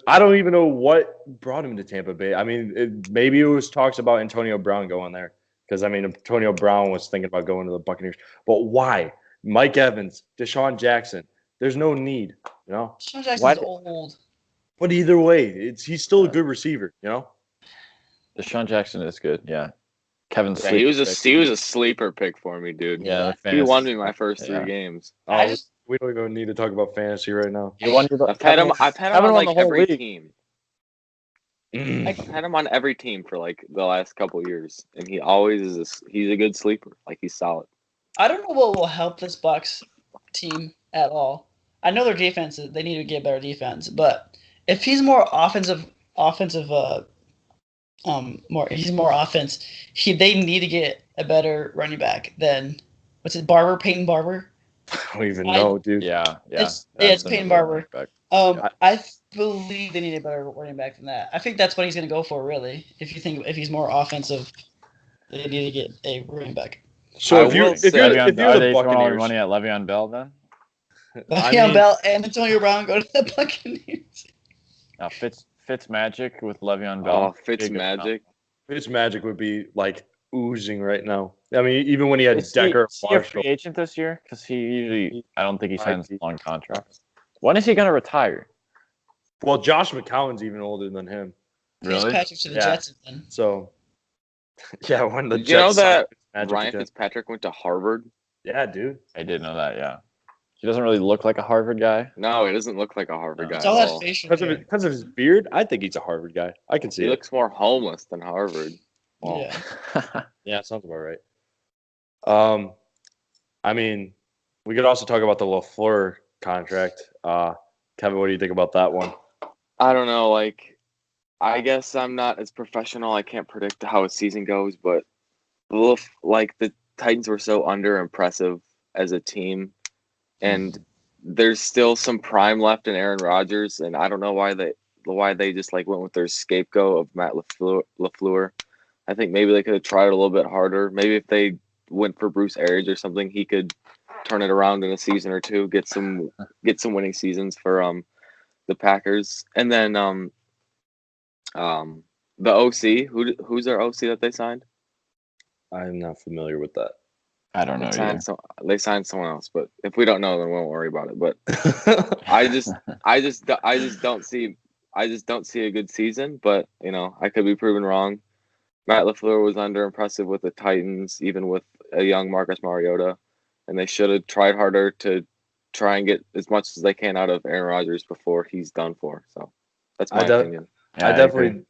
I don't even know what brought him to Tampa Bay. I mean, maybe it was talks about Antonio Brown going there. Because, I mean, Antonio Brown was thinking about going to the Buccaneers. But why? Mike Evans, Deshaun Jackson. There's no need, Deshaun Jackson's old. But either way, he's still a good receiver, Deshaun Jackson is good. Yeah. Kevin. Yeah, he was a sleeper pick for me, dude. Yeah, he won me my first 3 games. We don't even need to talk about fantasy right now. I've had him on like every team. I had him on every team for like the last couple years, and he always he's a good sleeper. Like he's solid. I don't know what will help this Bucs team at all. I know their defense; they need to get better defense. But if he's more offensive, he's more offense. They need to get a better running back than Peyton Barber. I don't even know, dude. Yeah. It's Peyton Barber. I believe they need a better running back than that. I think that's what he's going to go for, really. If he's more offensive, they need to get a running back. So if you're are the they throwing all their Buccaneers, money at Le'Veon Bell then? Le'Veon Bell and Antonio Brown go to the Buccaneers. Now Fitz magic with Le'Veon Bell. Oh, Fitz magic. Fitz magic would be like oozing right now. I mean, even when he had Decker, is he a free agent this year? Because he usually, I don't think he signs long contracts. When is he going to retire? Well, Josh McCown's even older than him. Really? Patrick to the Jets then. So, yeah, when the Did you know Jets that Ryan Fitzpatrick went to Harvard? Yeah, dude. I did know that. Yeah, he doesn't really look like a Harvard guy. No, he doesn't look like a Harvard guy. It's all at that all. facial Because of his beard, I think he's a Harvard guy. I can see He it. looks more homeless than Harvard. Well, Yeah. yeah, sounds about right. I mean, we could also talk about the LaFleur contract. Kevin, what do you think about that one? I don't know. Like, I guess I'm not as professional. I can't predict how a season goes, but like the Titans were so under impressive as a team, and there's still some prime left in Aaron Rodgers, and I don't know why they just like went with their scapegoat of Matt LaFleur. I think maybe they could have tried a little bit harder. Maybe if they went for Bruce Arians or something, he could turn it around in a season or two, get some winning seasons for the Packers. And then the OC, who's their OC that they signed? I'm not familiar with that. I don't know. They signed someone else, but if we don't know, then we won't worry about it. But I just don't see a good season. But I could be proven wrong. Matt LaFleur was under impressive with the Titans, even with a young Marcus Mariota, and they should have tried harder to try and get as much as they can out of Aaron Rodgers before he's done for. So that's my opinion. I definitely.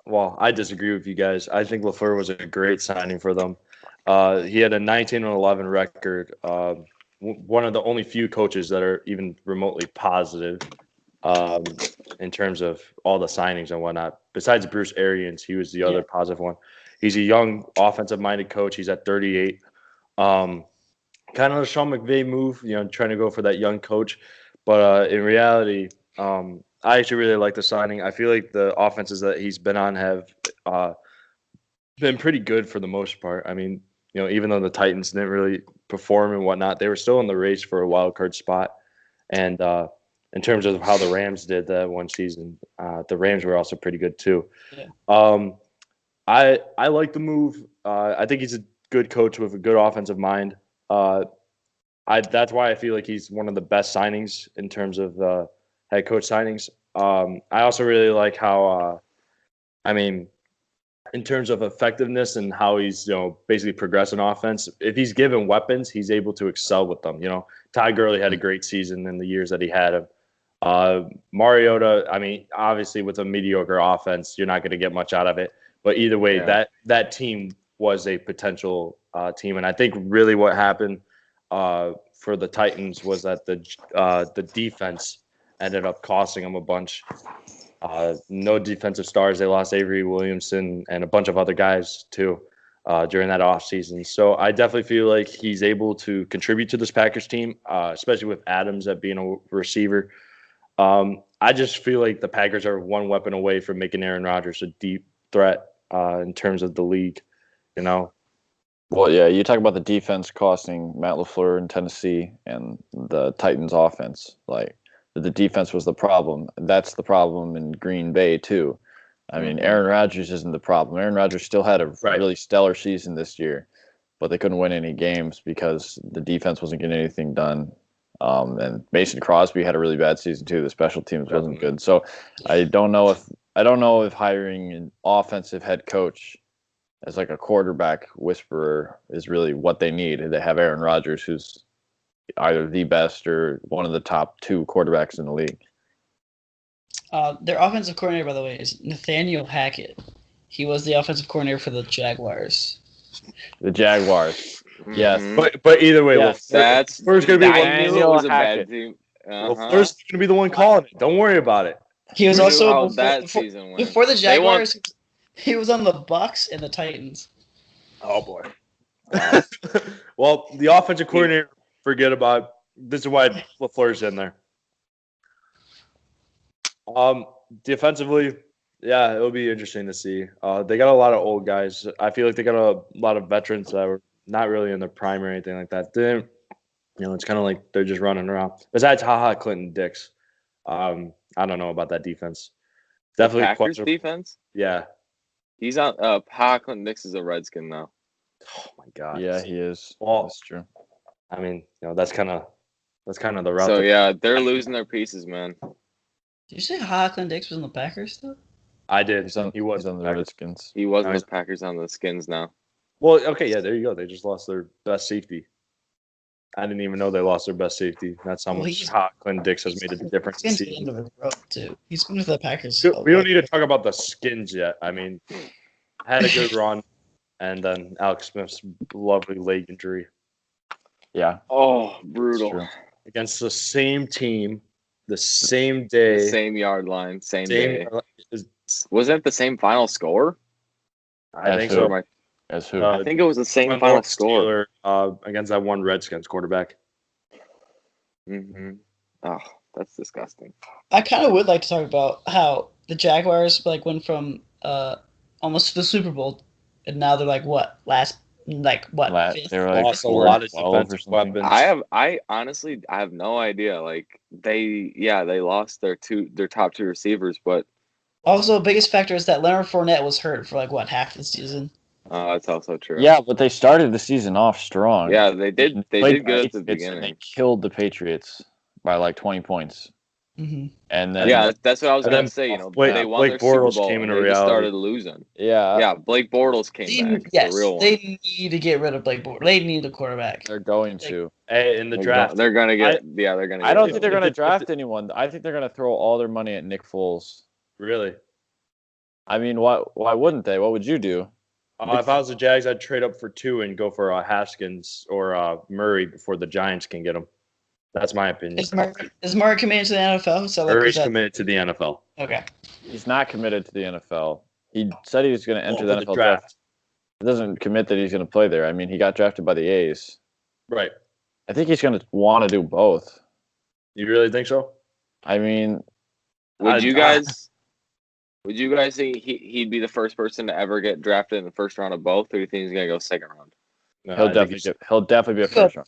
Well, I disagree with you guys. I think LaFleur was a great signing for them. He had a 19-11 record. One of the only few coaches that are even remotely positive in terms of all the signings and whatnot. Besides Bruce Arians, he was the other positive one. He's a young, offensive-minded coach. He's at 38. Kind of a Sean McVay move, trying to go for that young coach. But in reality, I actually really like the signing. I feel like the offenses that he's been on have been pretty good for the most part. I mean, even though the Titans didn't really perform and whatnot, they were still in the race for a wild card spot. And in terms of how the Rams did that one season, the Rams were also pretty good too. Yeah. I like the move. I think he's a good coach with a good offensive mind. That's why I feel like he's one of the best signings in terms of head coach signings. I also really like how, in terms of effectiveness and how he's, basically progressing offense. If he's given weapons, he's able to excel with them. Ty Gurley had a great season in the years that he had him. Mariota, I mean, obviously with a mediocre offense, you're not going to get much out of it. But either way, that team was a potential team. And I think really what happened for the Titans was that the defense ended up costing them a bunch. No defensive stars. They lost Avery Williamson and a bunch of other guys too during that offseason. So I definitely feel like he's able to contribute to this Packers team, especially with Adams at being a receiver. I just feel like the Packers are one weapon away from making Aaron Rodgers a deep threat in terms of the league, Well, yeah, you talk about the defense costing Matt LaFleur in Tennessee and the Titans offense. Like, the defense was the problem. That's the problem in Green Bay, too. I mean, Aaron Rodgers isn't the problem. Aaron Rodgers still had a really stellar season this year, but they couldn't win any games because the defense wasn't getting anything done. And Mason Crosby had a really bad season, too. The special teams wasn't good. So I don't know if hiring an offensive head coach as like a quarterback whisperer is really what they need. They have Aaron Rodgers, who's either the best or one of the top 2 quarterbacks in the league. Their offensive coordinator, by the way, is Nathaniel Hackett. He was the offensive coordinator for the Jaguars. The Jaguars, yes. But either way, that's Fleur's going to be was a bad team. Fleur's going to be the one calling it. Don't worry about it. He was also before the Jaguars. He was on the Bucs and the Titans. Oh boy. Well, the offensive coordinator. Forget about this is why LaFleur's in there. Defensively, yeah, it'll be interesting to see. They got a lot of old guys. I feel like they got a lot of veterans that were not really in their prime or anything like that. It's kind of like they're just running around. Besides Clayton Dix, I don't know about that defense. Definitely Packers defense. Yeah, he's on. Clayton Dix is a Redskin now. Oh my God. Yeah, he is. Well, that's true. I mean, that's kind of the route. So yeah, they're losing their pieces, man. Did you say Clayton Dix was on the Packers still? I did. He was on the Redskins. He was on the Packers on the Skins now. Well, okay, yeah, there you go. They just lost their best safety. I didn't even know they lost their best safety. That's how much Clayton Dix has made a difference. He's been to the road too. He's been with the Packers. We don't need to talk about the Skins yet. I mean, had a good run, and then Alex Smith's lovely leg injury. Yeah. Oh, brutal. Against the same team, the same day. The same yard line, same day. Was it the same final score? I think so. As who? I think it was the same final score. Against that one Redskins quarterback. Mm-hmm. Oh, that's disgusting. I kind of would like to talk about how the Jaguars went from almost to the Super Bowl, and now they're like what? Fifth? They were lost a lot of defensive weapons. I honestly have no idea. Like they lost their top 2 receivers, but also biggest factor is that Leonard Fournette was hurt for half the season. Oh, that's also true. Yeah, but they started the season off strong. Yeah, they did. They did good at the beginning. They killed the Patriots by 20 points. Mm-hmm. And then that's what I was going to say. They won their Super Bowl. Came they just started losing. Yeah, Blake Bortles came back. Yes, the real one. They need to get rid of Blake Bortles. They need a quarterback. They're going to. In the draft, they're going to get. They're going to. I don't think they're going to draft anyone. I think they're going to throw all their money at Nick Foles. Really? I mean, why wouldn't they? What would you do? If I was the Jags, I'd trade up for 2 and go for Haskins or Murray before the Giants can get him. That's my opinion. Is Murray committed to the NFL? So Murray's committed to the NFL. Okay. He's not committed to the NFL. He said he was going to enter the NFL draft. He doesn't commit that he's going to play there. I mean, he got drafted by the A's. Right. I think he's going to want to do both. You really think so? I mean, would you guys think he'd be the first person to ever get drafted in the first round of both, or do you think he's going to go second round? No, he'll definitely be a first round.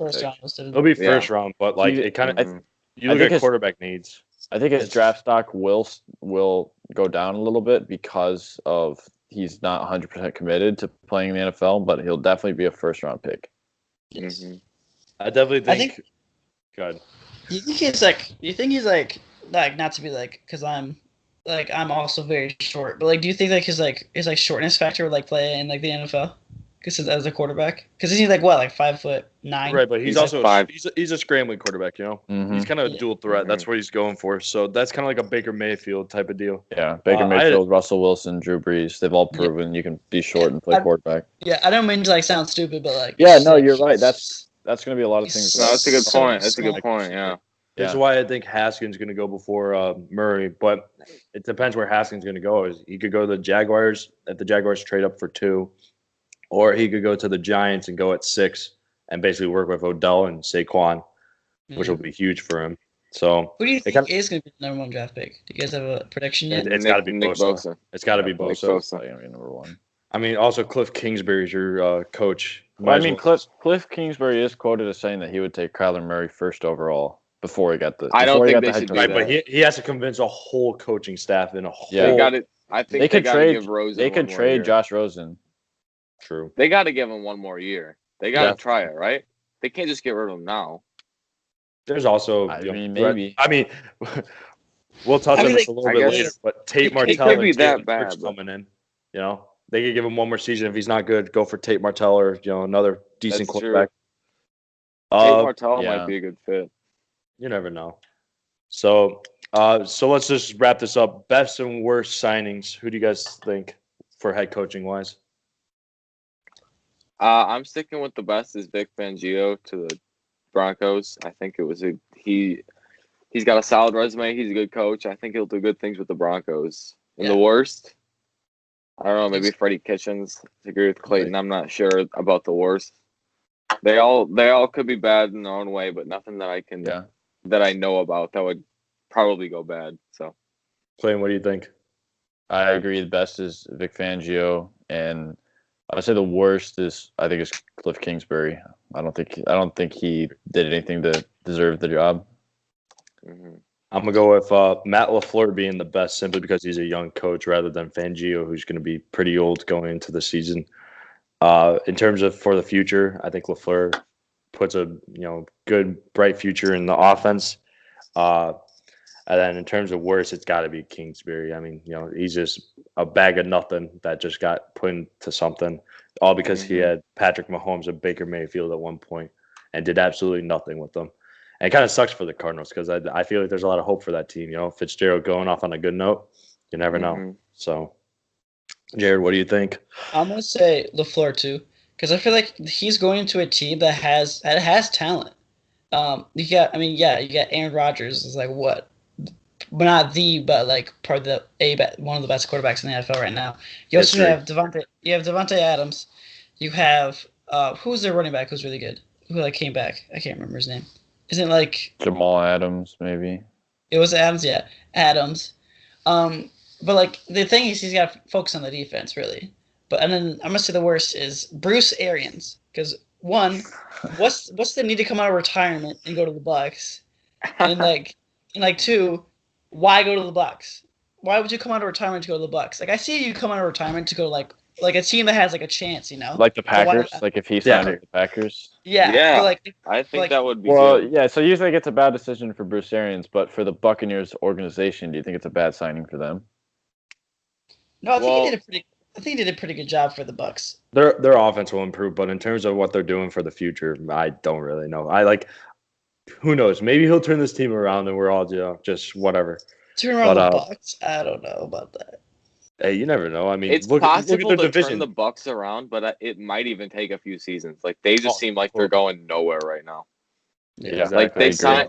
He'll be first round, but it kind of you look at quarterback needs. I think his draft stock will go down a little bit because of he's not 100% committed to playing in the NFL, but he'll definitely be a first round pick. Yes. Mm-hmm. I definitely think. Good. You think he's like not to be because I'm like I'm also very short, but like, do you think like his shortness factor would like play in like the NFL? Because as a quarterback, because isn't he like what, like 5'9"? Right, but he's He's also five. he's a scrambling quarterback. You know, he's Mhm. kind of a Yeah. dual threat. That's what he's going for. So that's kind of like a Baker Mayfield type of deal. Yeah, Baker Mayfield, Russell Wilson, Drew Brees. They've all proven you can be short and play quarterback. Yeah, I don't mean to like sound stupid, but like. Yeah, no, you're right. That's going to be a lot of things. No, that's a good So point. That's a good small. point. Yeah. This is why I think Haskins going to go before Murray, but it depends where Haskins going to go. He could go to the Jaguars if the Jaguars trade up for 2, or he could go to the Giants and go at 6 and basically work with Odell and Saquon, which will be huge for him. So who do you think is going to be the number 1 draft pick? Do you guys have a prediction yet? it's got to be Nick Bosa. It's got to be Nick Bosa. Bosa. Going to be number 1. I mean, also Cliff Kingsbury is your coach. Well, I mean, Cliff Kingsbury is quoted as saying that he would take Kyler Murray first overall before he got the. I don't think the they head should do coach. that. But he has to convince a whole coaching staff and a whole. Yeah. They got it. I think They could gotta trade. give Rosen They one could more trade year. Josh Rosen. True. They got to give him one more year. They got to Yeah. try it, right? They can't just get rid of him now. There's also. I you know, mean, threat- maybe. I mean, we'll touch I on mean, this a like, little I bit guess later. But Tate it Martell could be and that Jalen bad, Hurts but- coming in. You know, they could give him one more season. If he's not good, go for Tate Martell or another decent That's true. quarterback. Tate Martell yeah. might be a good fit. You never know. So let's just wrap this up. Best and worst signings. Who do you guys think for head coaching wise? I'm sticking with the best is Vic Fangio to the Broncos. I think it was he's got a solid resume. He's a good coach. I think he'll do good things with the Broncos. And the worst, I don't know, maybe Freddie Kitchens. I agree with Clayton. I'm not sure about the worst. They all could be bad in their own way, but nothing that I can that I know about that would probably go bad. So, Clayton, what do you think? I agree. The best is Vic Fangio, and I would say the worst is Cliff Kingsbury. I don't think he did anything to deserve the job. mm-hmm. I'm gonna go with Matt LaFleur being the best simply because he's a young coach rather than Fangio, who's going to be pretty old going into the season. In terms of for the future, I think LaFleur puts a good bright future in the offense. And then in terms of worse, it's got to be Kingsbury. I mean, he's just a bag of nothing that just got put into something, all because he had Patrick Mahomes and Baker Mayfield at one point and did absolutely nothing with them. And it kind of sucks for the Cardinals because I feel like there's a lot of hope for that team. Fitzgerald going off on a good note, you never know. So, Jared, what do you think? I'm gonna say LaFleur too, because I feel like he's going to a team that has talent. You got Aaron Rodgers is like what, but not but like probably one of the best quarterbacks in the NFL right now. You also have Devontae. You have Devontae Adams. You have who's their running back who's really good? Who like came back? I can't remember his name. Isn't it like Jamal Adams maybe? It was Adams, yeah, Adams. But like the thing is, he's got to focus on the defense really. And then I'm gonna say the worst is Bruce Arians, because one, what's the need to come out of retirement and go to the Bucs, and two, why go to the Bucs? Why would you come out of retirement to go to the Bucs? Like I see you come out of retirement to go to like a team that has like a chance, Like the Packers, like if he signed with the Packers. Yeah. I think that would be good. Yeah. So you think it's a bad decision for Bruce Arians, but for the Buccaneers organization, do you think it's a bad signing for them? No, I think he did a pretty good job for the Bucs. Their offense will improve, but in terms of what they're doing for the future, I don't really know. Who knows? Maybe he'll turn this team around, and we're all just whatever. Turn around the Bucs? I don't know about that. Hey, you never know. I mean, it's possible to turn the Bucs around, but it might even take a few seasons. Like they just seem like they're going nowhere right now. Yeah, exactly. Like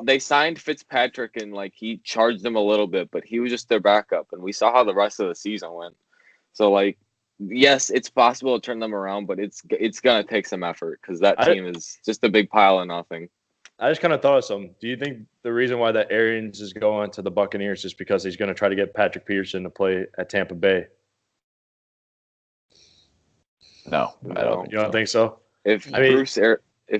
they signed Fitzpatrick and like he charged them a little bit, but he was just their backup, and we saw how the rest of the season went. So like, yes, it's possible to turn them around, but it's gonna take some effort because that team is just a big pile of nothing. I just kind of thought of something. Do you think the reason why that Arians is going to the Buccaneers is because he's going to try to get Patrick Peterson to play at Tampa Bay? No, I don't. You don't think so? If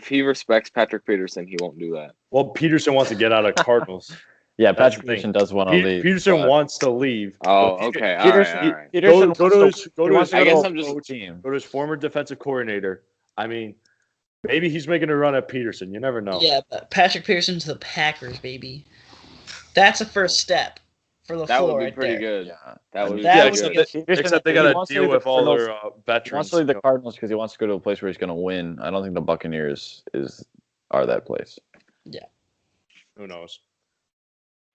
he respects Patrick Peterson, he won't do that. Well, Peterson wants to get out of Cardinals. Yeah, Patrick Peterson does want to leave. Peterson wants to leave. Oh, okay. Peterson, all right. Peterson go to his former defensive coordinator. I mean, maybe he's making a run at Peterson. You never know. Yeah, but Patrick Peterson to the Packers, baby. That's a first step for the That floor would be right pretty there. good. Yeah. That would be That pretty would good. be except they got to deal with all their He veterans. wants to leave the Cardinals because he wants to go to a place where he's going to win. I don't think the Buccaneers are that place. Who knows?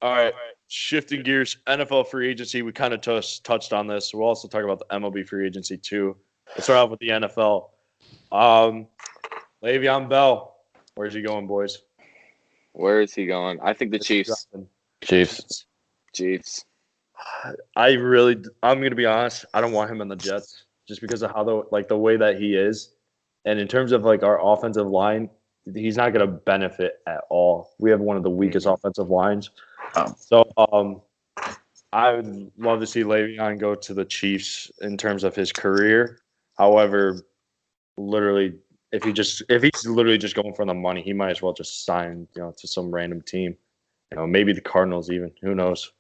All right, shifting gears, NFL free agency. We kind of touched on this. We'll also talk about the MLB free agency too. Let's start off with the NFL. Le'Veon Bell, where's he going, boys? Where is he going? I think the Chiefs. Chiefs. Chiefs. I'm going to be honest. I don't want him in the Jets just because of how the way that he is, and in terms of like our offensive line, he's not going to benefit at all. We have one of the weakest offensive lines. So I would love to see Le'Veon go to the Chiefs in terms of his career. However, literally, if he's literally just going for the money, he might as well just sign, to some random team. Maybe the Cardinals even. Who knows?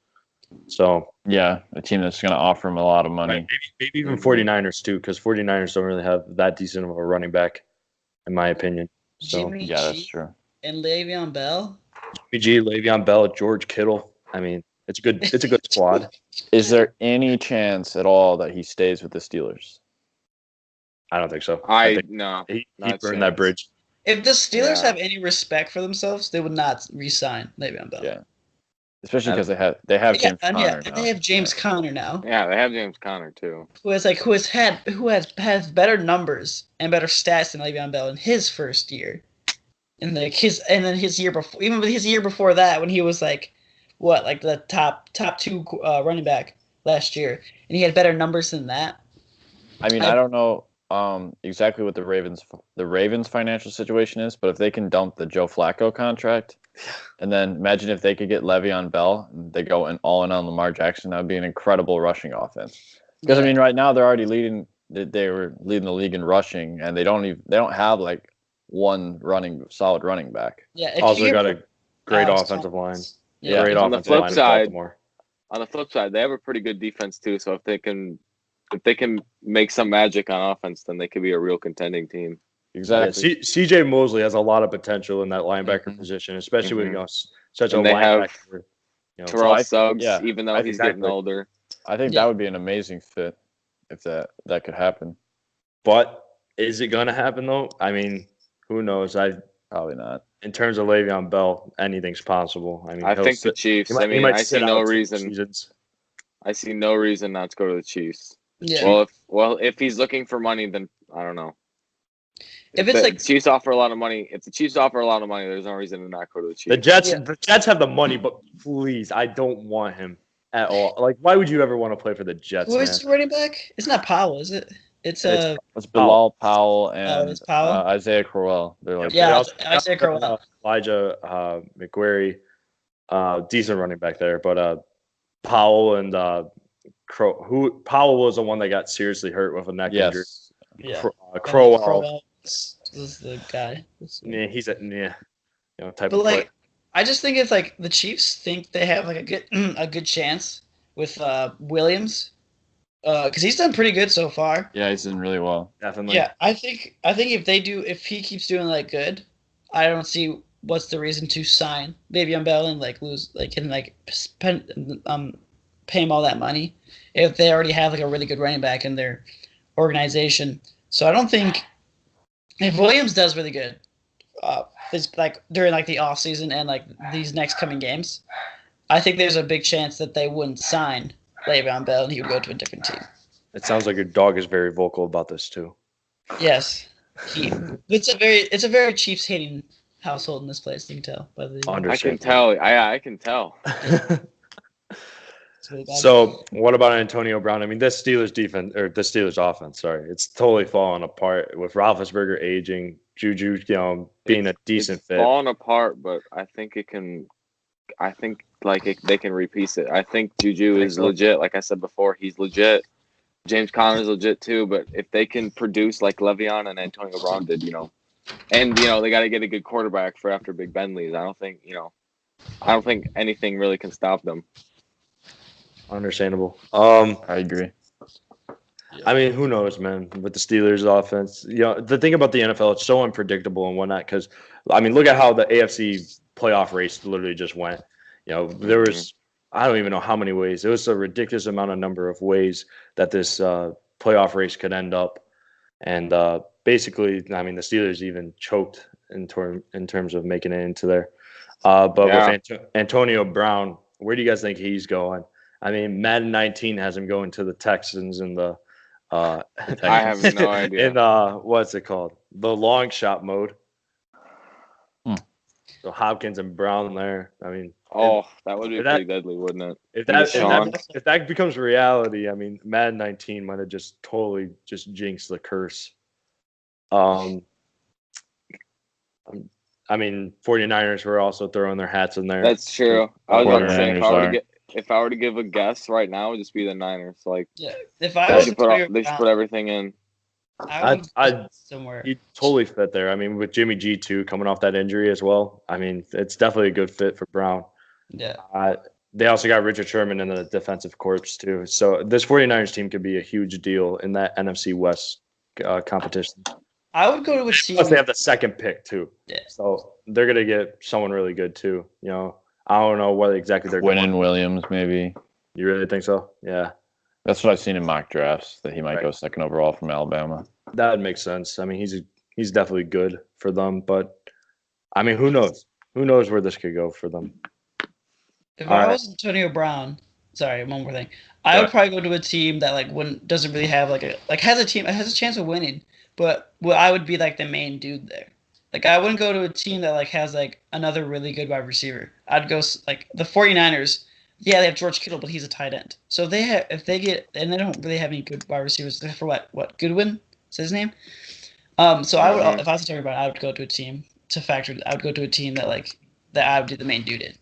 So Yeah, a team that's going to offer him a lot of money. maybe even 49ers too, because 49ers don't really have that decent of a running back, in my opinion. So Jimmy Yeah, that's G true. and Le'Veon Bell. PG, Le'Veon Bell, George Kittle. I mean, it's a good squad. Is there any chance at all that he stays with the Steelers? I don't think so. No. He not burned chance. that bridge. If the Steelers Yeah. have any respect for themselves, they would not re-sign Le'Veon Bell. Yeah. Especially because they have James Conner and now. they have James Conner now, Yeah, they have James Conner too. who has better numbers and better stats than Le'Veon Bell in his first year, and then his year before, even with his year before that, when he was the top two running back last year, and he had better numbers than that. I mean, I don't know exactly what the Ravens financial situation is, but if they can dump the Joe Flacco contract, and then imagine if they could get Le'Veon Bell, and they go all in on Lamar Jackson, that would be an incredible rushing offense. Because I mean, right now they're already leading. They were leading the league in rushing, and they don't have like one solid running back. Yeah, Also got a great offensive line. Yeah. Great On the offensive flip line in side- Baltimore. On the flip side, they have a pretty good defense too. So if they can make some magic on offense, then they could be a real contending team. Exactly. Yeah, CJ Mosley has a lot of potential in that linebacker position, especially with such a And they have linebacker. Terrell I- Suggs, yeah, even though he's exactly. getting older. I think that would be an amazing fit if that could happen. But is it going to happen though? I mean, who knows? Probably not. In terms of Le'Veon Bell, anything's possible. I mean, I think the Chiefs. I see no reason. I see no reason not to go to the Chiefs. Yeah. If he's looking for money, then I don't know. If it's like Chiefs offer a lot of money, there's no reason to not go to the Chiefs. The Jets have the money, but please, I don't want him at all. Like, why would you ever want to play for the Jets? who is the running back? It's not Powell, is it? It's It's Bilal Powell and it's Powell? Isaiah Crowell. They're like Isaiah Crowell. Elijah McQuarrie, decent running back there, but Powell and Powell was the one that got seriously hurt with a neck injury. Yeah. Crowell is the guy. Yeah, he's type But of player. like, I just think it's like the Chiefs think they have like a good chance with Williams, because he's done pretty good so far. Yeah, he's doing really well. Definitely. Yeah, I think if he keeps doing like good, I don't see what's the reason to sign Le'Veon Bell and pay him all that money if they already have like a really good running back in their organization. So I don't think if Williams does really good, it's like during like the off season and like these next coming games, I think there's a big chance that they wouldn't sign Le'Veon Bell and he would go to a different team. It sounds like your dog is very vocal about this too. Yes, it's a very Chiefs hating household in this place. You can tell by the. I can tell. I can tell. Really bad. So what about Antonio Brown? I mean, this Steelers defense or the Steelers offense, sorry, it's totally falling apart with Roethlisberger aging, Juju, being a decent fit. Falling apart, but I think it can. I think they can repiece it. I think Juju is legit. Like I said before, he's legit. James Conner is legit too. But if they can produce like Le'Veon and Antonio Brown did, and they got to get a good quarterback for after Big Ben leaves. I don't think anything really can stop them. Understandable. I agree. I mean, who knows, man? With the Steelers offense, the thing about the NFL, it's so unpredictable and whatnot. Because I mean, look at how the AFC playoff race literally just went. There was I don't even know how many ways. It was a ridiculous number of ways that this playoff race could end up. And basically, I mean, the Steelers even choked in terms of making it into there. But with Antonio Brown, where do you guys think he's going? I mean, Madden 19 has him going to the Texans in the I have no idea. in what's it called? The long shot mode. So Hopkins and Brown there. I mean, that would be pretty deadly, wouldn't it? If that becomes reality, I mean, Madden 19 might have just totally just jinxed the curse. I mean, 49ers were also throwing their hats in there. That's true. I was about to say, if I were to give a guess right now, it would just be the Niners. Like, if I was they should put everything in. I'd somewhere. You totally fit there. I mean, with Jimmy G too coming off that injury as well. I mean, it's definitely a good fit for Brown. Yeah. They also got Richard Sherman in the defensive corps too. So this 49ers team could be a huge deal in that NFC West competition. I would go to a team. Plus, they have the second pick too. Yeah. So they're gonna get someone really good too. You know, I don't know what exactly they're going. Quinnen Williams, maybe. You really think so? Yeah. That's what I've seen in mock drafts, that he might go second overall from Alabama. That would make sense. I mean, he's definitely good for them, but I mean, who knows? Who knows where this could go for them? If I was Antonio Brown, sorry, one more thing. I would probably go to a team that doesn't really have has a chance of winning, but I would be like the main dude there. Like, I wouldn't go to a team that has another really good wide receiver. I'd go the 49ers. Yeah, they have George Kittle, but he's a tight end. So they don't really have any good wide receivers for what Goodwin is his name. So I would, if I was talking about, I would go to a team I would go to a team that I would be the main dude in.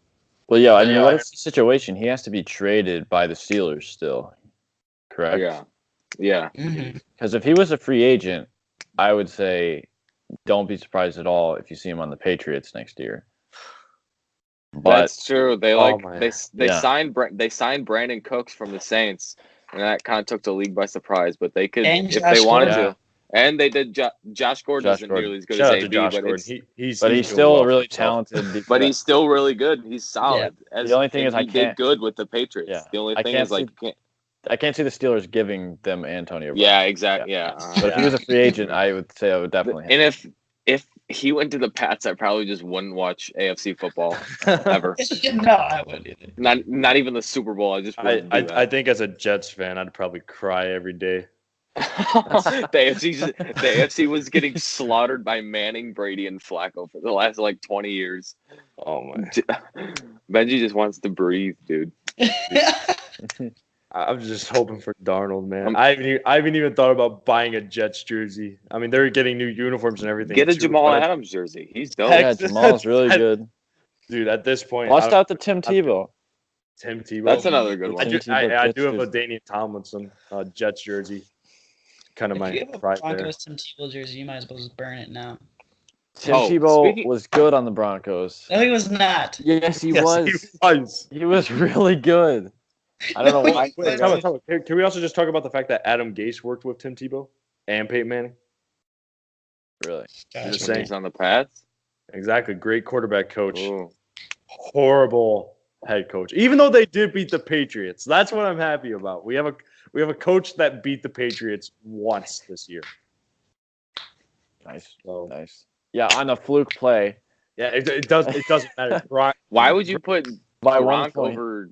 Well, yeah, I mean, what's the situation? He has to be traded by the Steelers still, correct? Yeah. Because if he was a free agent, I would say don't be surprised at all if you see him on the Patriots next year. But that's true. They signed Brandon Cooks from the Saints, and that kind of took the league by surprise. But they could, if they wanted to, and they did. Josh Gordon isn't nearly as good as AB, but he's still really talented. But he's still really good. He's solid. Yeah. The only thing is, he did good with the Patriots. Yeah. The only thing is, I can't see the Steelers giving them Antonio Brown. Yeah, exactly. Yeah. But if he was a free agent, I would say I would definitely. And if he went to the Pats, I probably just wouldn't watch AFC football ever. No, I wouldn't either. Not even the Super Bowl. I think as a Jets fan, I'd probably cry every day. The AFC was getting slaughtered by Manning, Brady, and Flacco for the last 20 years. Oh my! Benji just wants to breathe, dude. I'm just hoping for Darnold, man. I haven't even thought about buying a Jets jersey. I mean, they're getting new uniforms and everything. Get a Jamal Adams jersey. He's dope. Yeah, Jamal's really good. Dude, at this point, lost out to Tim Tebow. Tim Tebow. That's another good one. I do have a Daniel Tomlinson Jets jersey. Kind of my pride there. Broncos Tim Tebow jersey, you might as well just burn it now. Tim Tebow was good on the Broncos. No, he was not. Yes, he was. He was really good. I don't know why. Can we also just talk about the fact that Adam Gase worked with Tim Tebow and Peyton Manning? Really? Just saying, he's on the Pats. Exactly. Great quarterback coach. Ooh. Horrible head coach. Even though they did beat the Patriots, that's what I'm happy about. We have a coach that beat the Patriots once this year. Nice. Nice. Yeah, on a fluke play. Yeah, it doesn't matter. Why would you put by Gronk over?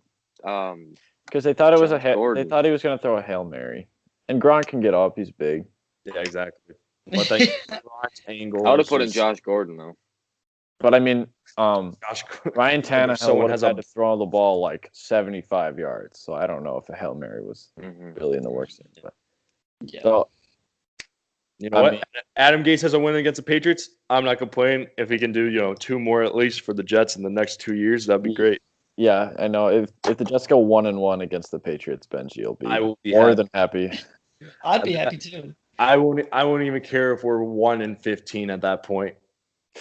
Because they thought it was they thought he was going to throw a Hail Mary, and Gronk can get up. He's big. Yeah, exactly. But Gronk's angle. I would have put in Josh Gordon though. But I mean, Ryan Tannehill would have had to throw the ball 75 yards. So I don't know if a Hail Mary was really in the works. But, yeah. So, you know what? Adam Gase has a win against the Patriots. I'm not complaining. If he can do 2 more at least for the Jets in the next 2 years, that'd be great. Yeah, I know. If the Jets go 1-1 against the Patriots, Benji will be more than happy. I'd be happy too. I won't even care if we're 1-15 at that point.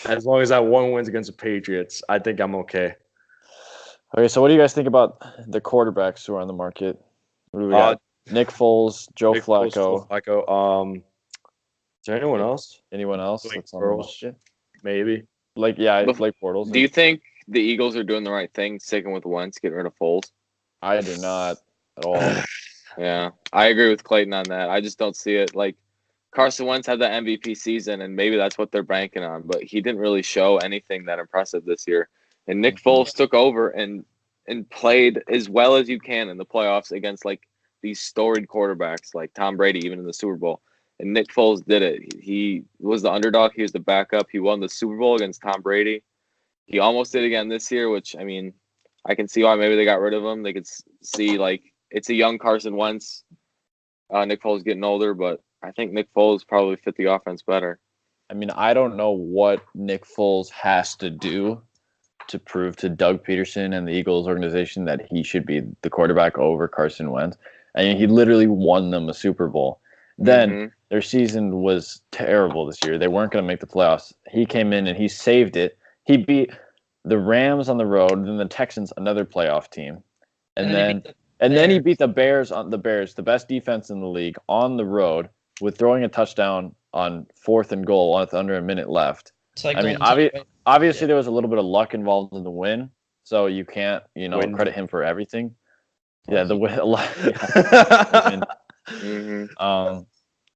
As long as that one wins against the Patriots, I think I'm okay. Okay, so what do you guys think about the quarterbacks who are on the market? What do we got? Nick Foles, Joe Flacco. Is there anyone else? Anyone else? Blake Bortles, maybe. Blake Bortles. Do you think the Eagles are doing the right thing, sticking with Wentz, getting rid of Foles? I do not at all. Yeah, I agree with Clayton on that. I just don't see it. Like Carson Wentz had that MVP season, and maybe that's what they're banking on. But he didn't really show anything that impressive this year. And Nick Foles took over and played as well as you can in the playoffs against like these storied quarterbacks like Tom Brady, even in the Super Bowl. And Nick Foles did it. He was the underdog. He was the backup. He won the Super Bowl against Tom Brady. He almost did again this year, which, I mean, I can see why maybe they got rid of him. They could see, like, it's a young Carson Wentz. Nick Foles getting older, but I think Nick Foles probably fit the offense better. I mean, I don't know what Nick Foles has to do to prove to Doug Peterson and the Eagles organization that he should be the quarterback over Carson Wentz. I mean, he literally won them a Super Bowl. Then their season was terrible this year. They weren't going to make the playoffs. He came in and he saved it. He beat the Rams on the road, then the Texans, another playoff team, and then he beat the Bears, the best defense in the league, on the road with throwing a touchdown on 4th and goal with under a minute left. Like, I mean, obviously there was a little bit of luck involved in the win, so you can't, credit him for everything. Yeah, the win.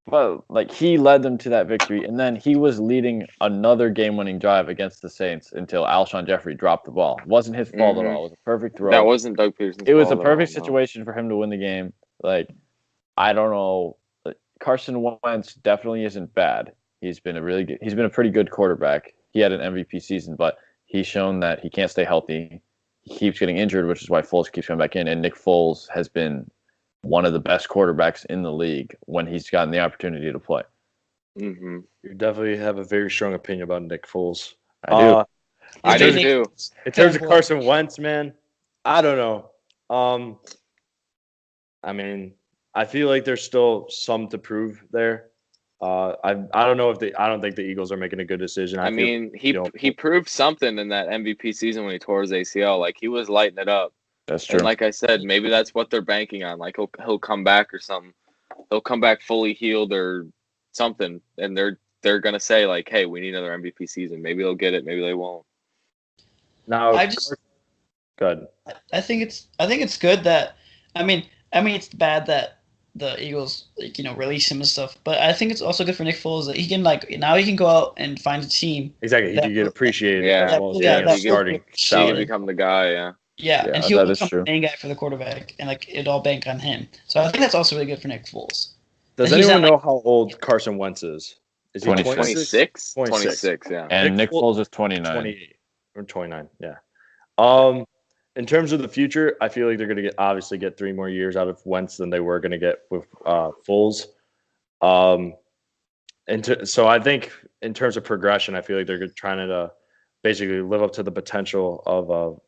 But like he led them to that victory, and then he was leading another game-winning drive against the Saints until Alshon Jeffrey dropped the ball. It wasn't his fault at all. It was a perfect throw. That wasn't Doug Peterson's fault. It was a perfect situation for him to win the game. Like, I don't know. Carson Wentz definitely isn't bad. He's been a pretty good quarterback. He had an MVP season, but he's shown that he can't stay healthy. He keeps getting injured, which is why Foles keeps coming back in. And Nick Foles has been one of the best quarterbacks in the league when he's gotten the opportunity to play. You definitely have a very strong opinion about Nick Foles. I do. I do too. In terms of Carson Wentz, man, I don't know. I mean, I feel like there's still some to prove there. I don't know I don't think the Eagles are making a good decision. I mean, he proved something in that MVP season when he tore his ACL. Like, he was lighting it up. That's true. And like I said, maybe that's what they're banking on. Like, he'll come back or something. He'll come back fully healed or something, and they're gonna say like, "Hey, we need another MVP season." Maybe they'll get it. Maybe they won't. Now, good. I think it's good that I mean it's bad that the Eagles release him and stuff, but I think it's also good for Nick Foles that he can now he can go out and find a team. Exactly, he can get appreciated. Starting he can become the guy. Yeah, and he'll become the main guy for the quarterback, and it all bank on him. So I think that's also really good for Nick Foles. Does anyone know how old Carson Wentz is? Is he 26? 26, yeah. And Nick Foles is 29. 28 or 29, yeah. In terms of the future, I feel like they're going to obviously get 3 more years out of Wentz than they were going to get with Foles. So I think in terms of progression, I feel like they're trying to basically live up to the potential of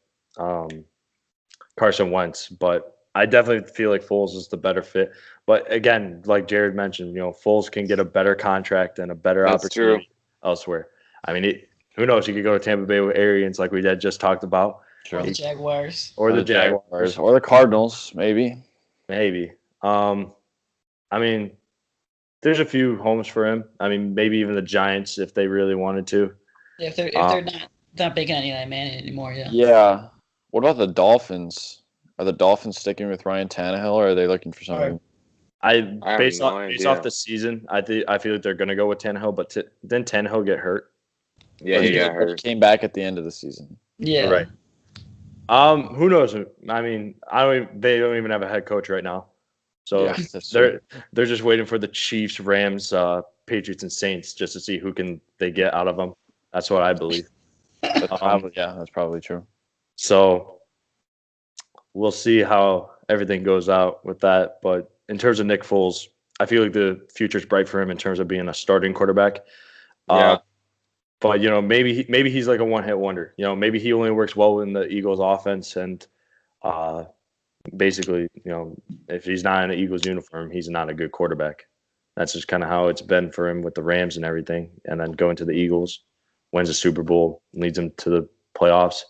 Carson Wentz, but I definitely feel like Foles is the better fit. But again, like Jared mentioned, Foles can get a better contract and a better opportunity elsewhere. I mean, who knows? He could go to Tampa Bay with Arians, like we just talked about. Or the Jaguars. Or the Jaguars. Or the Cardinals, maybe. Maybe. I mean, there's a few homes for him. I mean, maybe even the Giants if they really wanted to. Yeah, if they're not big on Eli Manning anymore, yeah. Yeah. What about the Dolphins? Are the Dolphins sticking with Ryan Tannehill, or are they looking for something? Based off the season, I feel like they're going to go with Tannehill, but didn't Tannehill get hurt? Yeah, he got hurt. He came back at the end of the season. Yeah. Right. Who knows? I mean, they don't even have a head coach right now. So they're just waiting for the Chiefs, Rams, Patriots, and Saints just to see who can they get out of them. That's what I believe. That's probably true. So we'll see how everything goes out with that. But in terms of Nick Foles, I feel like the future's bright for him in terms of being a starting quarterback. But maybe he's like a one-hit wonder. Maybe he only works well in the Eagles offense, and basically, if he's not in an Eagles uniform, he's not a good quarterback. That's just kind of how it's been for him with the Rams and everything. And then going to the Eagles, wins a Super Bowl, leads him to the playoffs.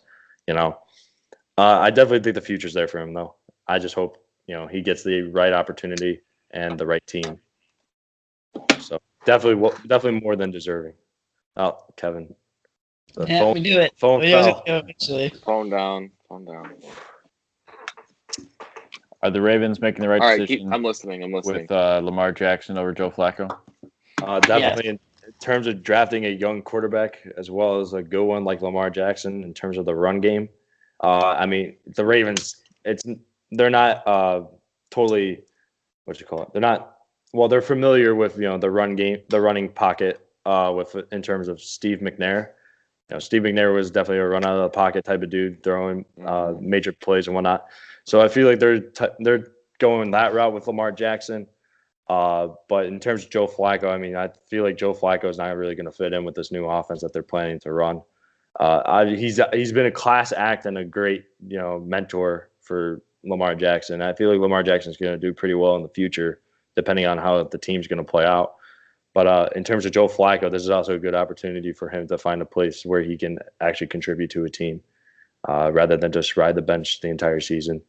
I definitely think the future's there for him, though. I just hope he gets the right opportunity and the right team. So definitely more than deserving. Oh, Kevin. We do it. Phone we fell. do it eventually. Phone down. Are the Ravens making the right All right, decision I'm listening. with Lamar Jackson over Joe Flacco? Definitely in terms of drafting a young quarterback as well as a good one like Lamar Jackson in terms of the run game. I mean, the Ravens, they're not totally, what you call it? They're not, well, they're familiar with, the run game, the running pocket in terms of Steve McNair. Steve McNair was definitely a run out of the pocket type of dude, throwing major plays and whatnot. So I feel like they're going that route with Lamar Jackson. But in terms of Joe Flacco, I mean, I feel like Joe Flacco is not really going to fit in with this new offense that they're planning to run. He's been a class act and a great mentor for Lamar Jackson. I feel like Lamar Jackson is going to do pretty well in the future, depending on how the team's going to play out. But in terms of Joe Flacco, this is also a good opportunity for him to find a place where he can actually contribute to a team rather than just ride the bench the entire season.